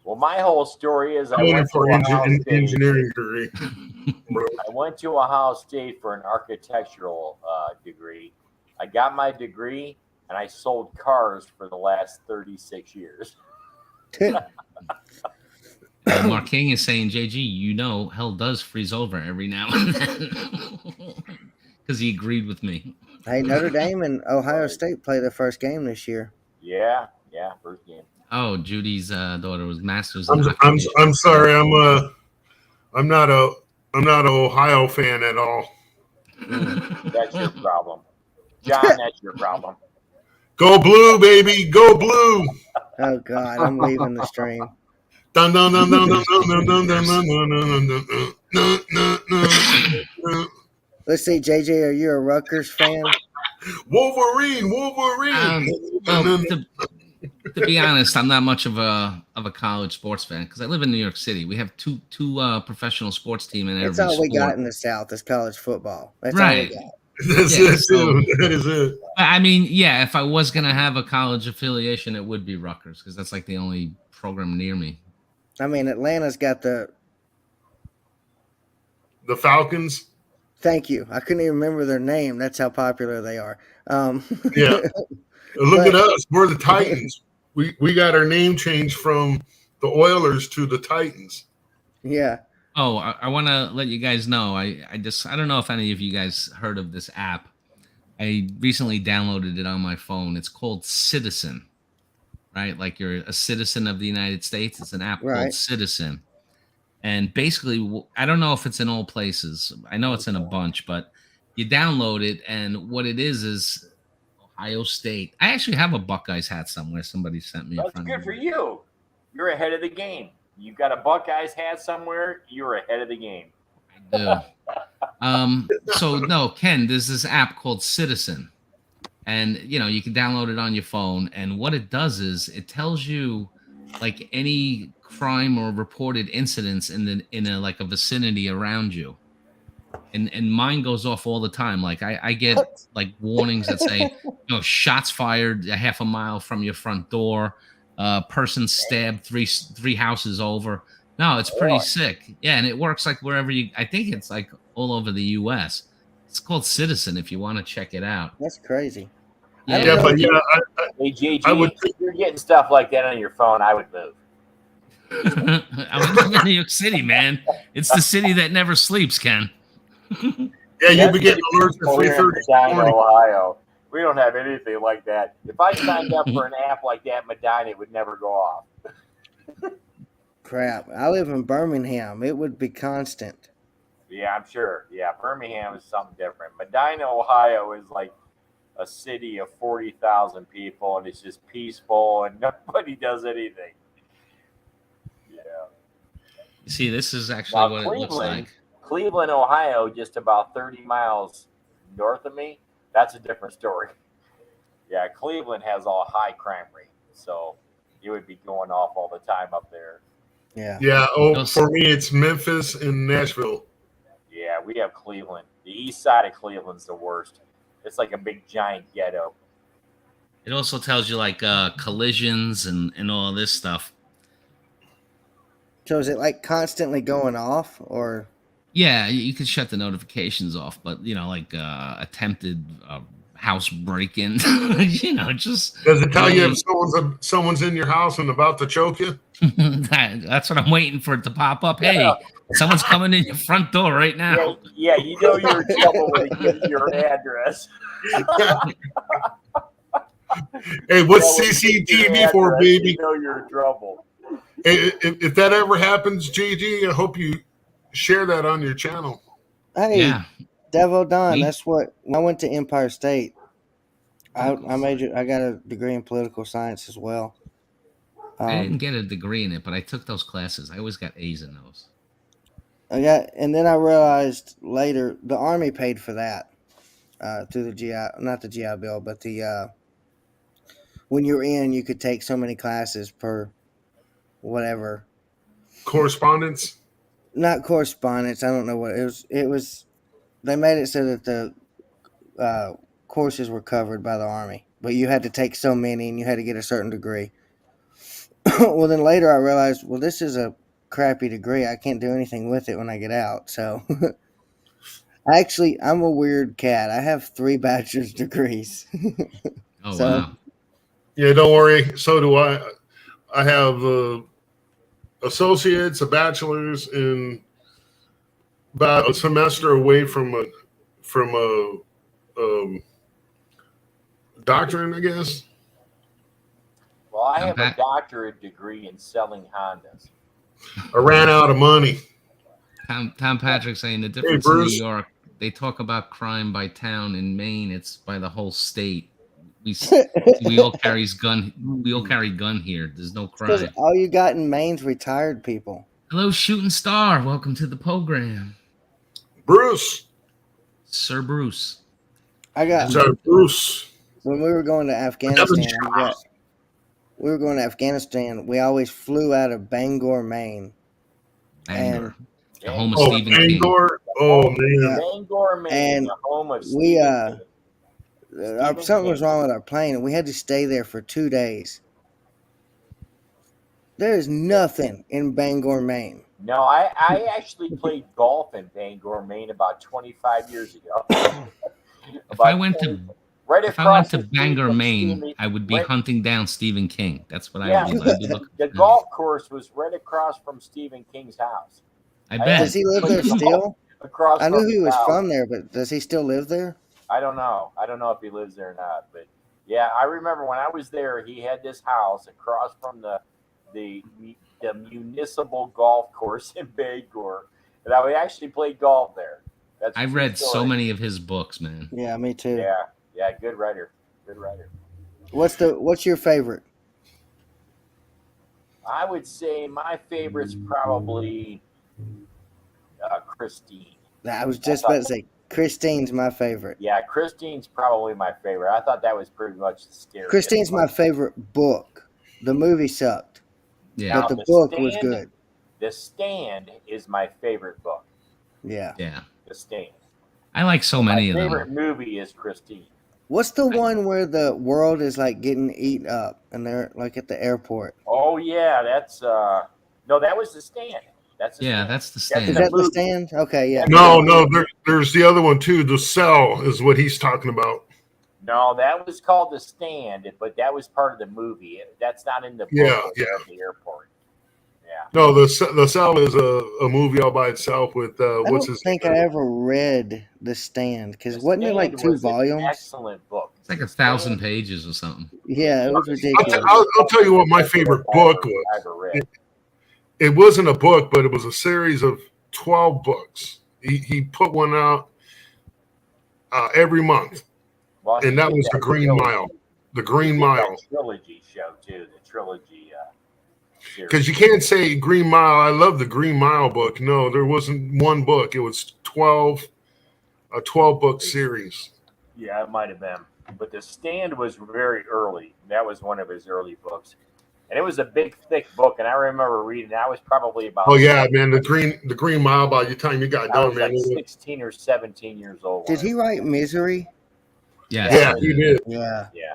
Well, my whole story is I I went went to for Ohio State. engineering degree. I went to Ohio State for an architectural degree. I got my degree, and I sold cars for the last 36 years. Mark King is saying, JG, you know, hell does freeze over every now and then. Because he agreed with me. hey, Notre Dame and Ohio State play their first game this year. Yeah, first game. Oh, Judy's daughter was masters. I'm sorry. I'm not an Ohio fan at all. That's your problem. John, that's your problem. Go blue, baby. Go blue. Oh God, I'm leaving the stream. Dun, dun, dun, dun, dun, dun, dun, dun, dun, dun, dun, dun, dun, dun, dun, dun. Let's see, JJ, are you a Rutgers fan? Wolverine. Well, to be honest, I'm not much of a college sports fan because I live in New York City. We have two professional sports team in every That's all we got sport. in the South is college football. That's Right. all we got. That's Yeah, it, so- too. That is it. I mean, yeah, if I was gonna have a college affiliation, it would be Rutgers because that's like the only program near me. I mean, Atlanta's got the. The Falcons. Thank you. I couldn't even remember their name. That's how popular they are. Yeah. Look at But- us. We're the Titans. We got our name changed from the Oilers to the Titans. Yeah. Oh, I want to let you guys know. I don't know if any of you guys heard of this app. I recently downloaded it on my phone. It's called Citizen, right? Like you're a citizen of the United States. It's an app called Right. Citizen. And basically, I don't know if it's in all places. I know it's in a bunch, but you download it, and what it is Ohio State. I actually have a Buckeyes hat somewhere. Somebody sent me. a That's friend good of for mine. you. You're ahead of the game. You got a Buckeyes hat somewhere, you're ahead of the game. I do. So no, Ken, there's this app called Citizen, and you can download it on your phone. And what it does is it tells you like any crime or reported incidents in a vicinity around you. And mine goes off all the time. Like I get like warnings that say, shots fired a half a mile from your front door. Person stabbed three houses over. No, it's pretty Really? sick. Yeah, and it works like wherever I think it's like all over the U.S. It's called Citizen if you want to check it out. That's crazy. Yeah, Yeah, but yeah, Hey, JG, I would- if you're getting stuff like that on your phone, I would move. I live in New York City, man. It's the city that never sleeps, Ken. yeah, you'll be getting alerts at Over here in 3:30 in the Medina, morning. Ohio. We don't have anything like that. If I signed up for an app like that, Medina, it would never go off. Crap. I live in Birmingham. It would be constant. Yeah, I'm sure. Yeah, Birmingham is something different. Medina, Ohio is like a city of 40,000 people, and it's just peaceful, and nobody does anything. Yeah. See, this is actually Now, what it looks like. Cleveland, Ohio, just about 30 miles north of me, that's a different story. Yeah, Cleveland has a high crime rate, so it would be going off all the time up there. Yeah. Yeah. Oh, for me, it's Memphis and Nashville. Yeah, we have Cleveland. The east side of Cleveland's the worst. It's like a big giant ghetto. It also tells you like collisions and all this stuff. So is it like constantly going off or? Yeah, you could shut the notifications off, but like attempted house break-in. Just Does it tell you really- if someone's in your house and about to choke you? that's what I'm waiting for it to pop up. Hey, someone's coming in your front door right now. Yeah, you know you're in trouble when it gives you your address. Hey, what's Yeah, when it gives you your CCTV for, address, baby? You know you're in trouble. If that ever happens, JG, I hope you share that on your channel. Hey, Yeah. Devo Don, Me? that's what when I went to Empire State. I got a degree in political science as well. I didn't get a degree in it, but I took those classes. I always got A's in those. And then I realized later the Army paid for that through the GI, not the GI Bill, but the when you're in, you could take so many classes per whatever. Correspondence? Not correspondence. I don't know what it was. It was. They made it so that the courses were covered by the Army, but you had to take so many, and you had to get a certain degree. Well, then later I realized, well, this is a crappy degree. I can't do anything with it when I get out. So, actually, I'm a weird cat. I have 3 bachelor's degrees. Oh, So- wow. Yeah, don't worry. So do I. I have associates, a bachelor's, and about a semester away from a doctorate, I guess. Well, I have a Okay. doctorate degree in selling Hondas. I ran out of money. Tom Patrick saying the difference in Bruce. New York, they talk about crime by town. In Maine, it's by the whole state. We all carry gun here. There's no Because crime. all you got in Maine's retired people. Hello, Shooting Star. Welcome to the program, Bruce. Sir Bruce. I got So Bruce. when we were going to Afghanistan. We were going to Afghanistan. We always flew out of Bangor, Maine. Bangor, the Yeah. home of Oh, Stephen King. Bangor. Oh man. Bangor, Maine, And the home of we, Stephen King. something was wrong with our plane, and we had to stay there for 2 days. There is nothing in Bangor, Maine. No, I actually played golf in Bangor, Maine about 25 years ago. If I went to right If I went across to the street Bangor, from Maine, Stephen- I would be right- hunting down Stephen King. That's what Yeah. I would be. I'd be looking. The golf course was right across from Stephen King's house. I I- bet. Does he live there still? Across I knew from he his was house. from there, but does he still live there? I don't know. I don't know if he lives there or not. But yeah, I remember when I was there, he had this house across from the municipal golf course in Bangor, and I actually played golf there. That's a I true read so story. many of his books, man. Yeah, me too. Yeah, good writer. Good writer. What's your favorite? I would say my favorite's probably Christine. I was just about to say Christine's my favorite. Yeah, Christine's probably my favorite. I thought that was pretty much the scary. Christine's my favorite book. The movie sucked, Yeah, but the The book was Stand- good. The Stand is my favorite book. Yeah. yeah. The Stand. I like so many of My them. favorite movie is Christine. What's the one where the world is like getting eaten up and they're like at the airport? Oh yeah, that's no, that was The Stand. That's the Yeah, Stand. that's the Is stand. that the movie. stand? Okay, yeah. No, there's the other one too. The Cell is what he's talking about. No, that was called The Stand, but that was part of the movie. That's not in the book. Yeah, It's yeah. at the airport. Yeah. No, the Cell is a movie all by itself with I what's don't his think I ever read The Stand because The wasn't it like Stand 2 was an volumes? excellent book. It's like 1,000 pages or something. Yeah, it was I'll, ridiculous. I'll tell you what my favorite book was. I ever read. It wasn't a book, but it was a series of 12 books. He put one out every month, Well, and that was The Green Mile. The Green Mile. Trilogy show too. The trilogy series. Because you can't say Green Mile. I love the Green Mile book. No, there wasn't one book. It was a 12-book series. Yeah, it might have been. But The Stand was very early. That was one of his early books. And it was a big, thick book. And I remember reading I was probably about Oh yeah, man, the Green Mile. By the time you got I done, was man. like 16 or 17 years old. Did he write Misery? Yeah, Yeah, he did. Yeah. Yeah.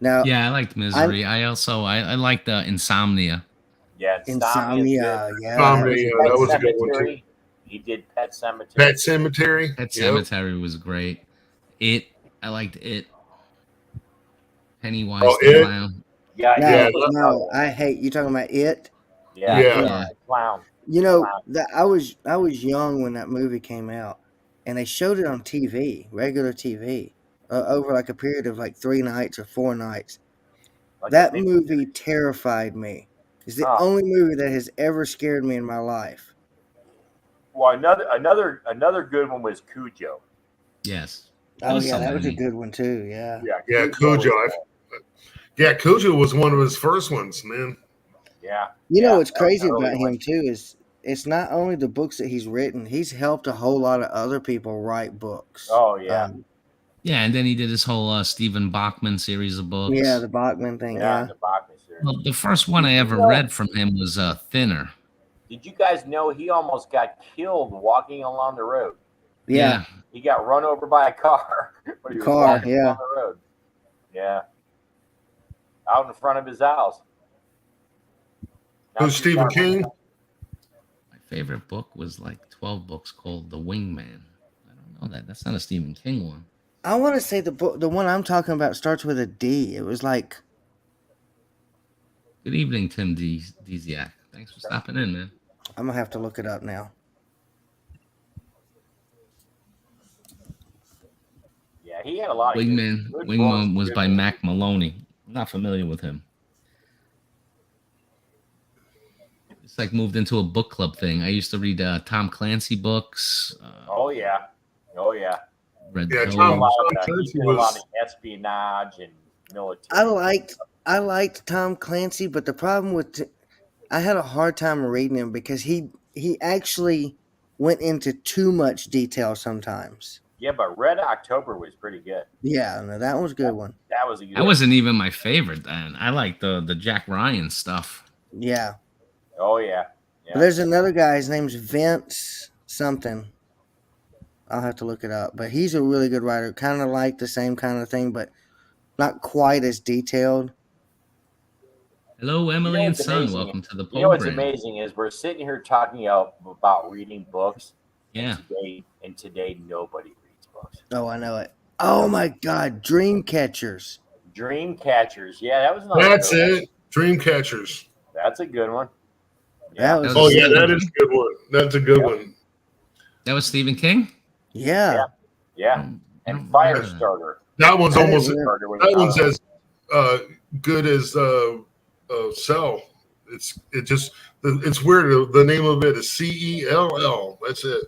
Now, Yeah, I liked Misery. I liked Insomnia. Yeah. Insomnia. Yeah. Insomnia, that was a good one too. He did Pet Cemetery. Pet Cemetery. Pet Yep. Cemetery was great. I liked it. Pennywise Oh, the It? clown. Yeah, No, Yeah, no, I hate you talking about it. yeah, Yeah. clown. You know Clown. that I was young when that movie came out, and they showed it on TV, regular TV, over like a period of like 3 nights or 4 nights. Like That a big- movie terrified me. It's the Oh. only movie that has ever scared me in my life. Well, another good one was Cujo. Yes. Oh was yeah, that was a something. good one too. Yeah. Yeah, Cujo. was- Yeah, Cujo was one of his first ones, man. Yeah. You know Yeah, what's that was crazy an early about one. him too is it's not only the books that he's written; he's helped a whole lot of other people write books. Oh yeah. Yeah, and then he did his whole Stephen Bachman series of books. Yeah, the Bachman thing. Yeah. The Bachman series. Well, the first one I ever read from him was Thinner. Did you guys know he almost got killed walking along the road? Yeah. He got run over by a car when he was Car, walking yeah. along the road. Yeah. Out in front of his house. Not Who's too Stephen far from King? his house. My favorite book was like 12 books called The Wingman. I don't know that. That's not a Stephen King one. I want to say the book, the one I'm talking about, starts with a D. It was like Good evening, Tim Deziak. Thanks for stopping in, man. I'm gonna have to look it up now. Yeah, he had a lot of Wingman good Wingman books, was good by movies. Mac Maloney. I'm not familiar with him. It's like moved into a book club thing. I used to read Tom Clancy books. Oh yeah. Oh yeah. Read Yeah, those. He did a lot Tom of, Clancy he did a lot was- of espionage and military. I liked Tom Clancy, but the problem with I had a hard time reading him because he actually went into too much detail sometimes. Yeah, but Red October was pretty good. Yeah, no, that was a good one. That was a good That wasn't even my favorite then. I like the Jack Ryan stuff. Yeah. Oh yeah. But there's another guy, his name's Vince something. I'll have to look it up. But he's a really good writer. Kind of like the same kind of thing, but not quite as detailed. Hello, Emily and what's Son. amazing? Welcome to the You know what's program. amazing is we're sitting here talking about reading books. Yeah. And today nobody reads books. Oh, I know it. Oh my God, Dreamcatchers. Dream Catchers. Yeah, that was another That's good one. it. Dreamcatchers. That's a good one. That was Oh yeah, that is a good one. That's a good one. That was Stephen King? yeah. Yeah. I don't And remember that. Firestarter. That one's I almost didn't Firestarter was that one's another as good as Cell. It's weird. The name of it is CELL. That's it.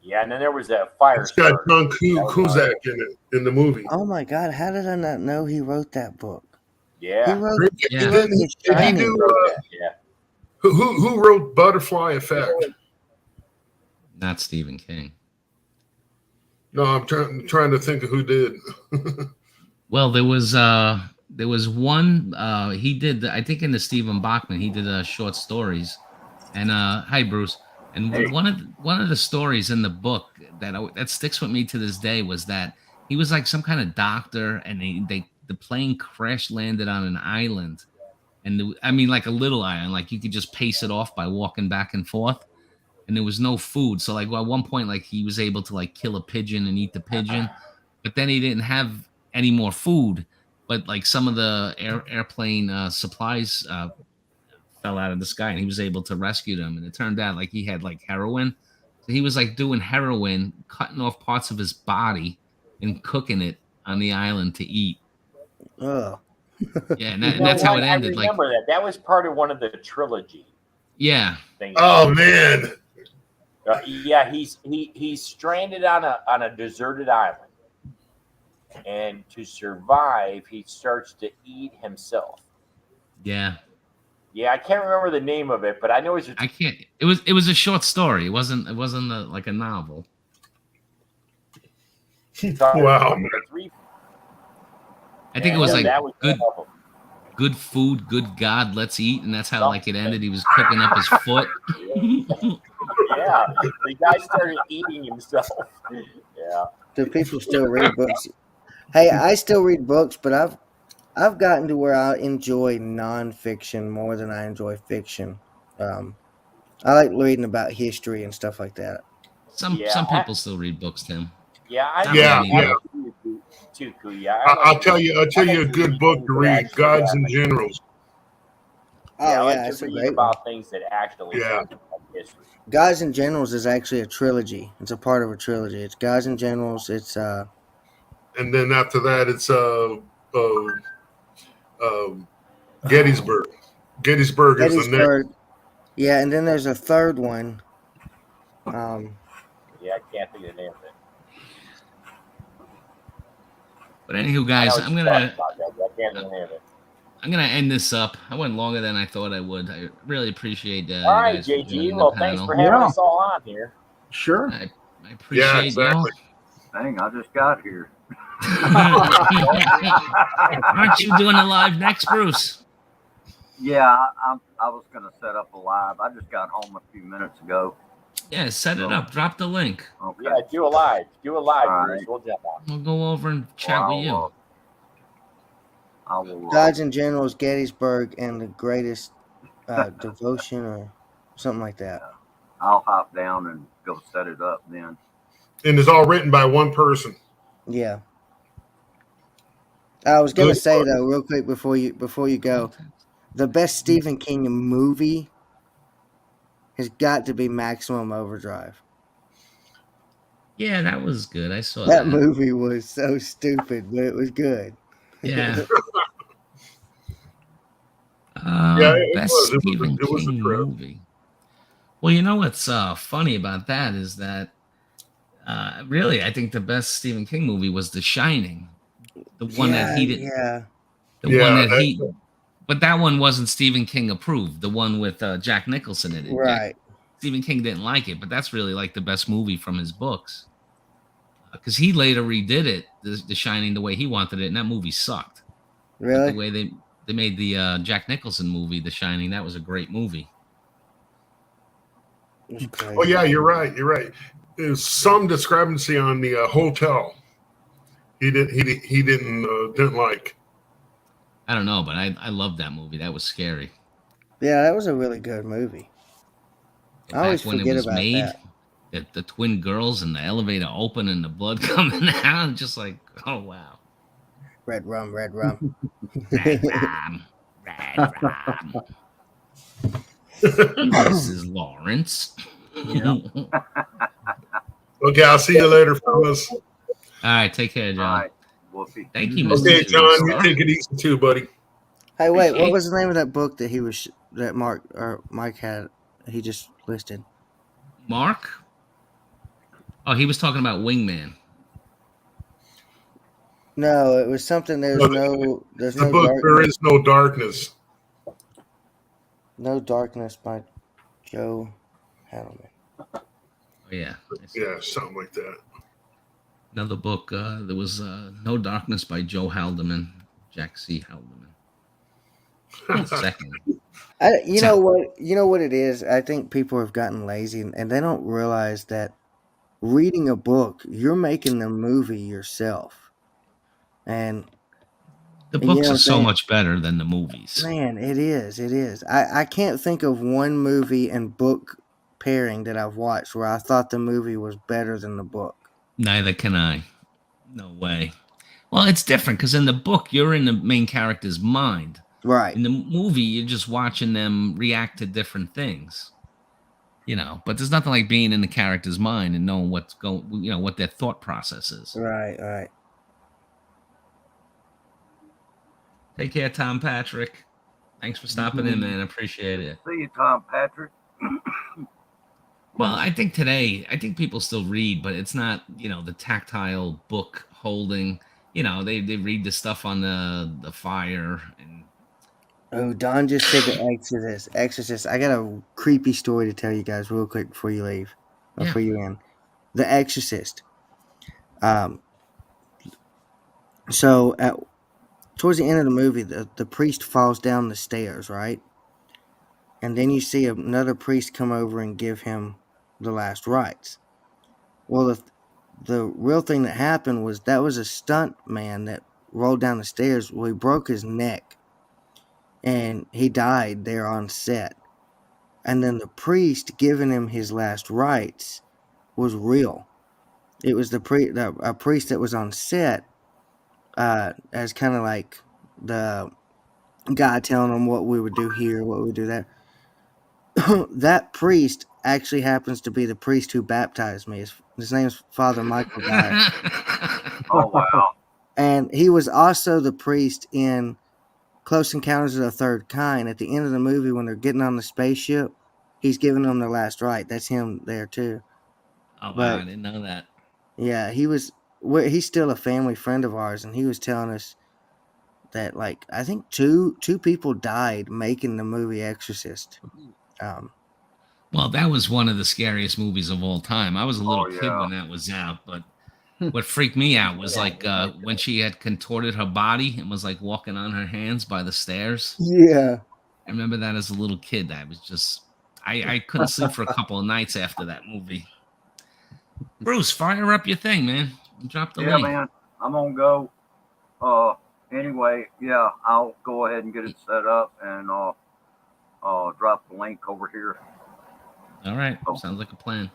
Yeah, and then there was that It's got Firestarter. John Cusack in it in the movie. Oh my God, how did I not know he wrote that book? He Yeah. wrote, Yeah. he wrote The Did he Shining. do? Yeah. Who wrote Butterfly Effect? Not Stephen King. No, I'm trying to think of who did. Well, there was one he did I think in the Stephen Bachman he did short stories, and hi Bruce, and Hey. one of the stories in the book that sticks with me to this day was that he was like some kind of doctor, and the plane crash landed on an island, and I mean like a little island, like you could just pace it off by walking back and forth, and there was no food, so like at one point like he was able to like kill a pigeon and eat the pigeon, but then he didn't have any more food. But like some of the airplane supplies fell out of the sky, and he was able to rescue them. And it turned out like he had like heroin, so he was like doing heroin, cutting off parts of his body and cooking it on the island to eat. Oh, Yeah, and, You and know that's how what? it ended. I Like, remember that. That was part of one of the trilogy yeah, things. Oh man, Yeah, he's stranded on a deserted island, and to survive, he starts to eat himself. yeah. Yeah, I can't remember the name of it, but I know it's. I can't. It was a short story. It wasn't like a novel. wow, man. I think it was like that was good one of them. good food, good God, let's eat, and that's how like it ended. He was cooking up his foot. Yeah, the guy started eating himself. Yeah. do people still read books? Hey, I still read books, but I've gotten to where I enjoy nonfiction more than I enjoy fiction. I like reading about history and stuff like that. Some Yeah, people still read books, Tim. Yeah, I Yeah, agree yeah. with you too, Kuya. I'll tell you a good book to read. Gods and Generals. Oh Yeah, I yeah, like to it's a read great one. about things that actually Yeah. happened in history. Guys and Generals is actually a trilogy. It's a part of a trilogy. It's Guys and Generals. It's And then after that, it's Gettysburg. Gettysburg is the next. Gettysburg. Yeah, and then there's a third one. Yeah, I can't think of the name of it. But anywho, I know guys, what I'm you're gonna talking about, guys, but I can't think of the name of it. end this up. I went longer than I thought I would. I really appreciate All you right, guys for JG. joining Well, the thanks panel. for having Yeah. us all on here. Sure. I appreciate Yeah, exactly. Dang, I just got here. y'all. Aren't you doing a live next, Bruce? Yeah, I was going to set up a live. I just got home a few minutes ago. Yeah, set it up. Drop the link. Okay. Yeah, do a live. Do a live, All Bruce. right. We'll jump on. We'll go over and chat with you. I will. Gods and Generals, Gettysburg, and the Greatest Devotion, or something like that. I'll hop down and go set it up then. And it's all written by one person. Yeah. I was gonna Good say book. though, real quick before you go, the best Stephen King movie has got to be Maximum Overdrive. Yeah, that was good. I saw That that. movie was so stupid, but it was good. Yeah. Yeah, it Best was. Stephen It was a King trip. movie. Well, you know what's funny about that is that really, I think the best Stephen King movie was The Shining, the one that he did, Yeah. the Yeah, one that that's- he. But that one wasn't Stephen King approved. The one with Jack Nicholson in it. Right. Stephen King didn't like it, but that's really like the best movie from his books. Because he later redid it, the Shining, the way he wanted it, and that movie sucked. But Really? the way they made the Jack Nicholson movie, The Shining, that was a great movie. It was crazy. Oh yeah, you're right. You're right. There's some discrepancy on the hotel. He didn't like. I don't know, but I loved that movie. That was scary. Yeah, that was a really good movie. I always forget about that. The twin girls and the elevator open and the blood coming out, just like, oh wow. Red rum, red rum. Red rum. Red rum. Mrs. Lawrence. Okay, I'll see you later, fellas. All right, take care, All John. right. Wolfie. Thank you, Mr. Okay, John, you Tuesday. take it easy too, buddy. Hey, wait, Okay. what was the name of that book that that Mike had? He just listed. Mark? Oh, he was talking about Wingman. No, it was something. There's The no book There darkness. Is No Darkness. No Darkness by Joe Haldeman. Oh yeah. I see. Yeah, something like that. Another book. There was No Darkness by Joe Haldeman, Jack C. Haldeman. Second. You know what it is? I think people have gotten lazy and they don't realize that reading a book, you're making the movie yourself. And The You know books what are I'm so saying? much better than the movies. man, it is. I can't think of one movie and book pairing that I've watched where I thought the movie was better than the book. Neither can I. No way. Well, it's different because in the book, you're in the main character's mind. Right. In the movie, you're just watching them react to different things. You know, but there's nothing like being in the character's mind and knowing what's going, you know, what their thought process is. Right. Take care, Tom Patrick. Thanks for stopping in, man. Appreciate it. See you, Tom Patrick. Well, I think people still read, but it's not, you know, the tactile book holding. You know, they read the stuff on the fire. And Oh, Don just said the Exorcist. I got a creepy story to tell you guys real quick before you leave. Yeah. Before you end. The Exorcist. So towards the end of the movie, the priest falls down the stairs, right? And then you see another priest come over and give him the last rites. Well, the real thing that happened was that was a stunt man that rolled down the stairs. Well, he broke his neck. And he died there on set. And then the priest giving him his last rites was real. It was a priest that was on set, as kind of like the guy telling them what we would do here, what we would do there. That priest actually happens to be the priest who baptized me. His name's Father Michael Dyer. Oh wow. And he was also the priest in Close Encounters of the Third Kind. At the end of the movie, when they're getting on the spaceship, he's giving them their last rite. That's him there too. Oh, wow, But I didn't know that. yeah, he's still a family friend of ours, and he was telling us that, like, I think two people died making the movie Exorcist. Well, that was one of the scariest movies of all time. I was a little Oh, kid yeah. when that was out, but what freaked me out was like when she had contorted her body and was like walking on her hands by the stairs. Yeah. I remember that as a little kid. I couldn't sleep for a couple of nights after that movie. Bruce, fire up your thing, man. Drop the Yeah, link. man. I'm gonna go. Anyway, yeah, I'll go ahead and get it set up and drop the link over here. All right, sounds like a plan.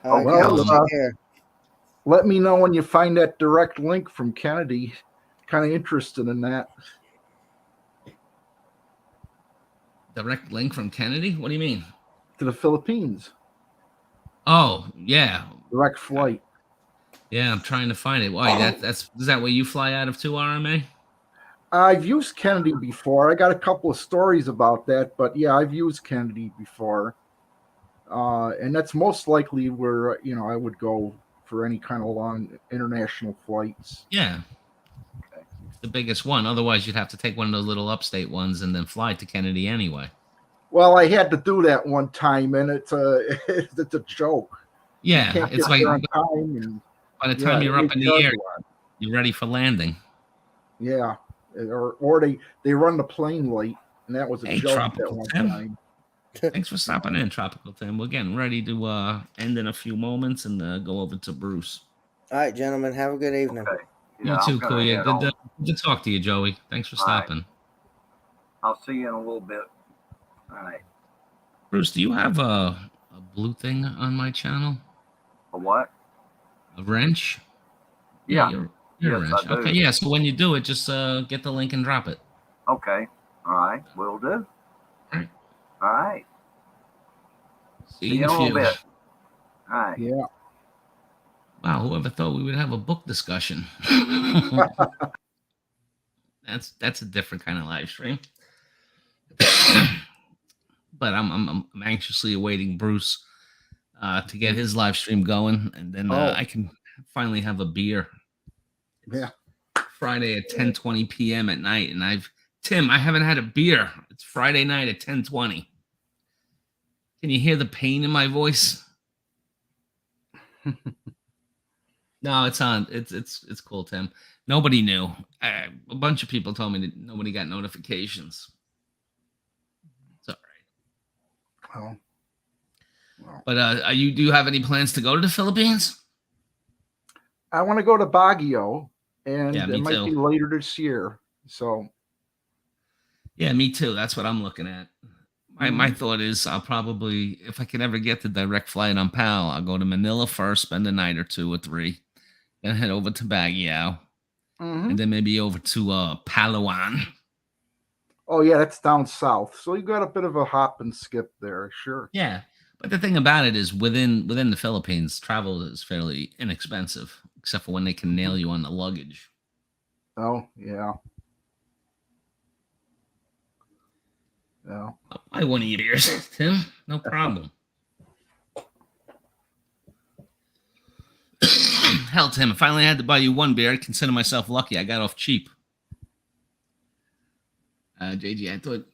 All right, Well, guys, take care. Let me know when you find that direct link from Kennedy. Kind of interested in that. Direct link from Kennedy? What do you mean? To the Philippines. Oh, yeah. Direct flight. Yeah, I'm trying to find it. Why? Is that where you fly out of 2RMA? I've used Kennedy before. I got a couple of stories about that, but yeah, I've used Kennedy before. And that's most likely where, I would go for any kind of long international flights. Yeah. It's the biggest one. Otherwise, you'd have to take one of those little upstate ones and then fly to Kennedy anyway. Well, I had to do that one time, and it's a joke. Yeah, You can't it's get like there on time, and by the time you're up in the charge air, you on. you're ready for landing. Yeah, or they run the plane late, and that was a Hey, joke Tropical that one Tim. time. Thanks for stopping in, Tropical Tim. We're getting ready to end in a few moments and go over to Bruce. All right, gentlemen, have a good evening. Okay. You Yeah, too, I'm gonna Kuya. head Good on. to talk to you, Joey. Thanks for All right. stopping. I'll see you in a little bit. All right. Bruce, do you have a blue thing on my channel? A what? A wrench? Yeah. You're Yes, a wrench. I do. Okay, yeah. So when you do it, just get the link and drop it. Okay. All right. Will do. All right. All right. See you in a a little few. bit. All right. Yeah. Wow, whoever thought we would have a book discussion? That's a different kind of live stream. But I'm anxiously awaiting Bruce to get his live stream going, and then I can finally have a beer. Yeah. Friday at 10:20 p.m. at night, and I haven't had a beer. It's Friday night at 10:20. Can you hear the pain in my voice? No, it's on. It's cool, Tim. Nobody knew. A bunch of people told me that nobody got notifications. It's all right. Well, But do you have any plans to go to the Philippines? I want to go to Baguio, and Yeah, me it might too. be later this year. So Yeah, me too. That's what I'm looking at. My thought is I'll probably, if I can ever get the direct flight on PAL, I'll go to Manila first, spend a night or 2 or 3, then head over to Baguio, and then maybe over to Palawan. Oh yeah, that's down south. So you got a bit of a hop and skip there, sure. Yeah, but the thing about it is within the Philippines, travel is fairly inexpensive, except for when they can nail you on the luggage. Oh yeah. Yeah. I want to eat yours, Tim. No problem. Hell, Tim, if I only had to buy you one beer, I'd consider myself lucky. I got off cheap. JG, I thought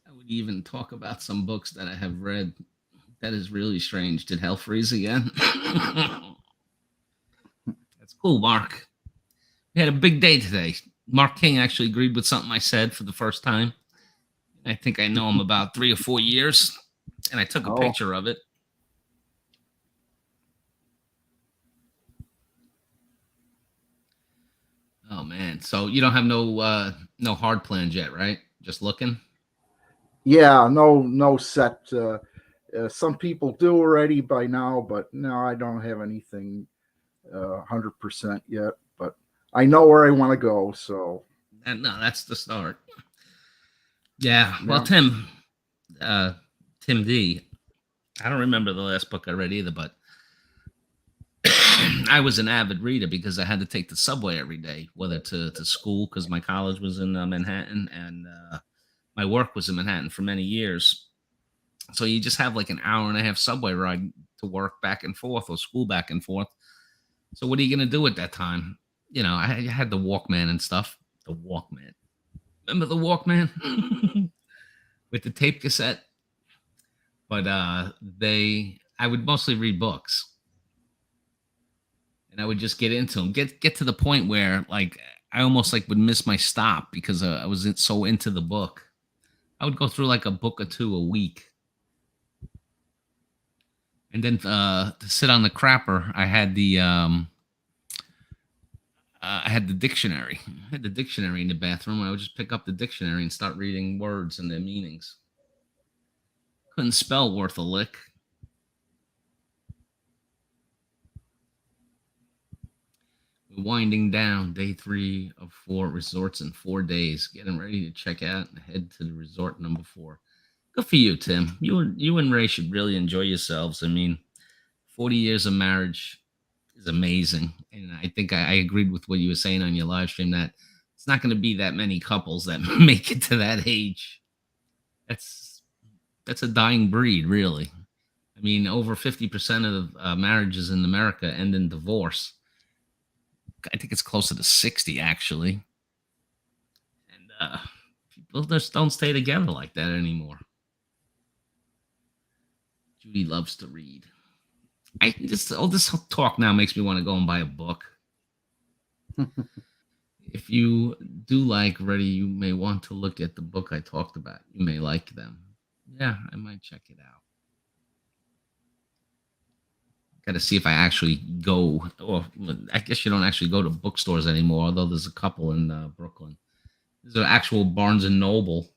I would even talk about some books that I have read. That is really strange. Did hell freeze again? That's cool, Mark. We had a big day today. Mark King actually agreed with something I said for the first time. I think I know him about 3 or 4 years, and I took a picture of it. Oh man! So you don't have no hard plans yet, right? Just looking. Yeah, no set. Some people do already by now, but no, I don't have anything 100% yet, but I know where I want to go. So And no, that's the start. Yeah. Well, Yeah. Tim D. I don't remember the last book I read either, but I was an avid reader because I had to take the subway every day, whether to school because my college was in Manhattan and my work was in Manhattan for many years. So you just have like an hour and a half subway ride to work back and forth or school back and forth. So what are you going to do at that time? You know, I had the Walkman and stuff. The Walkman. Remember the Walkman? With the tape cassette? But I would mostly read books. And I would just get into them. Get to the point where like I almost like would miss my stop because I was so into the book. I would go through like a book or two a week. And then to sit on the crapper, I had the dictionary. I had the dictionary in the bathroom. I would just pick up the dictionary and start reading words and their meanings. Couldn't spell worth a lick. We're winding down day 3 of 4 resorts in 4 days. Getting ready to check out and head to the resort number 4. Good for you, Tim. You and Ray should really enjoy yourselves. I mean, 40 years of marriage is amazing. And I think I agreed with what you were saying on your live stream that it's not going to be that many couples that make it to that age. That's a dying breed, really. I mean, over 50% of marriages in America end in divorce. I think it's closer to 60, actually. And people just don't stay together like that anymore. Judy loves to read. All this talk now makes me want to go and buy a book. If you do like Ready, you may want to look at the book I talked about. You may like them. Yeah, I might check it out. Got to see if I actually go. Or I guess you don't actually go to bookstores anymore, although there's a couple in Brooklyn. There's an actual Barnes and Noble.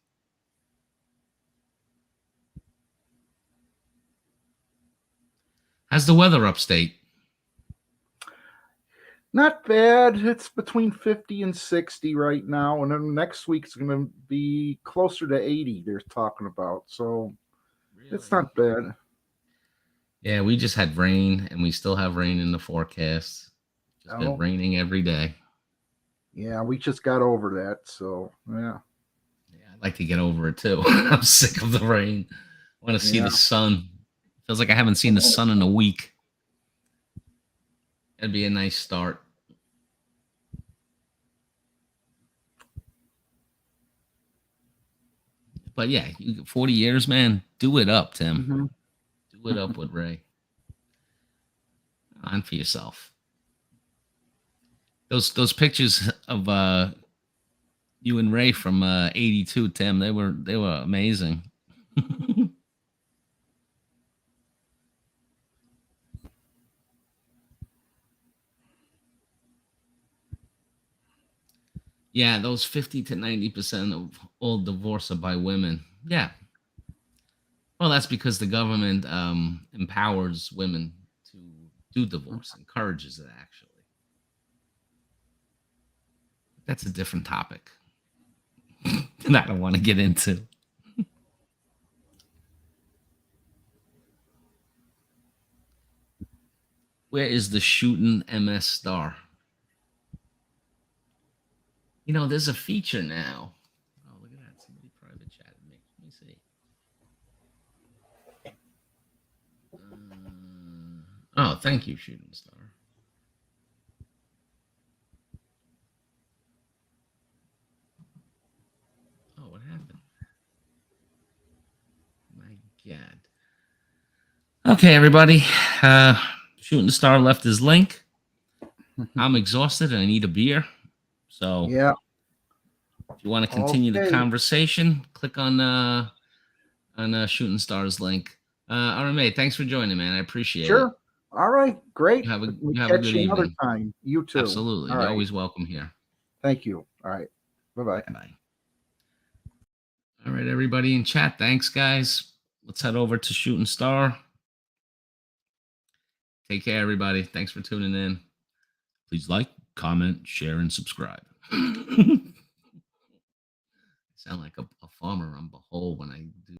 How's the weather upstate? Not bad. It's between 50 and 60 right now, and then next week's going to be closer to 80. They're talking about, so it's not bad. Yeah, we just had rain, and we still have rain in the forecast. It's been raining every day. Yeah, we just got over that, so yeah. Yeah, I'd like to get over it too. I'm sick of the rain. I want to see the sun. Feels like I haven't seen the sun in a week. That'd be a nice start. But yeah, 40 years, man. Do it up, Tim. Mm-hmm. Do it up with Ray. On for yourself. Those pictures of you and Ray from 82, Tim, they were amazing. Yeah, those 50 to 90% of all divorce are by women. Yeah. Well, that's because the government empowers women to do divorce, encourages it, actually. That's a different topic that I don't want to get into. Where is the shooting MS star? You know, there's a feature now. Oh, look at that. Somebody private chatted me. Let me see. Oh, thank you, Shooting Star. Oh, what happened? My God. Okay, everybody. Shooting Star left his link. I'm exhausted and I need a beer. So yeah, if you want to continue the conversation, click on Shooting Star's link. RMA, thanks for joining, man. I appreciate it. Sure. All right, great. You have a We'll good evening. Another time. You too. Absolutely. You're always welcome here. Thank you. All right. Bye-bye. Bye. All right, everybody in chat. Thanks, guys. Let's head over to Shooting Star. Take care, everybody. Thanks for tuning in. Please like, comment, share, and subscribe. Sound like a farmer on Behold when I do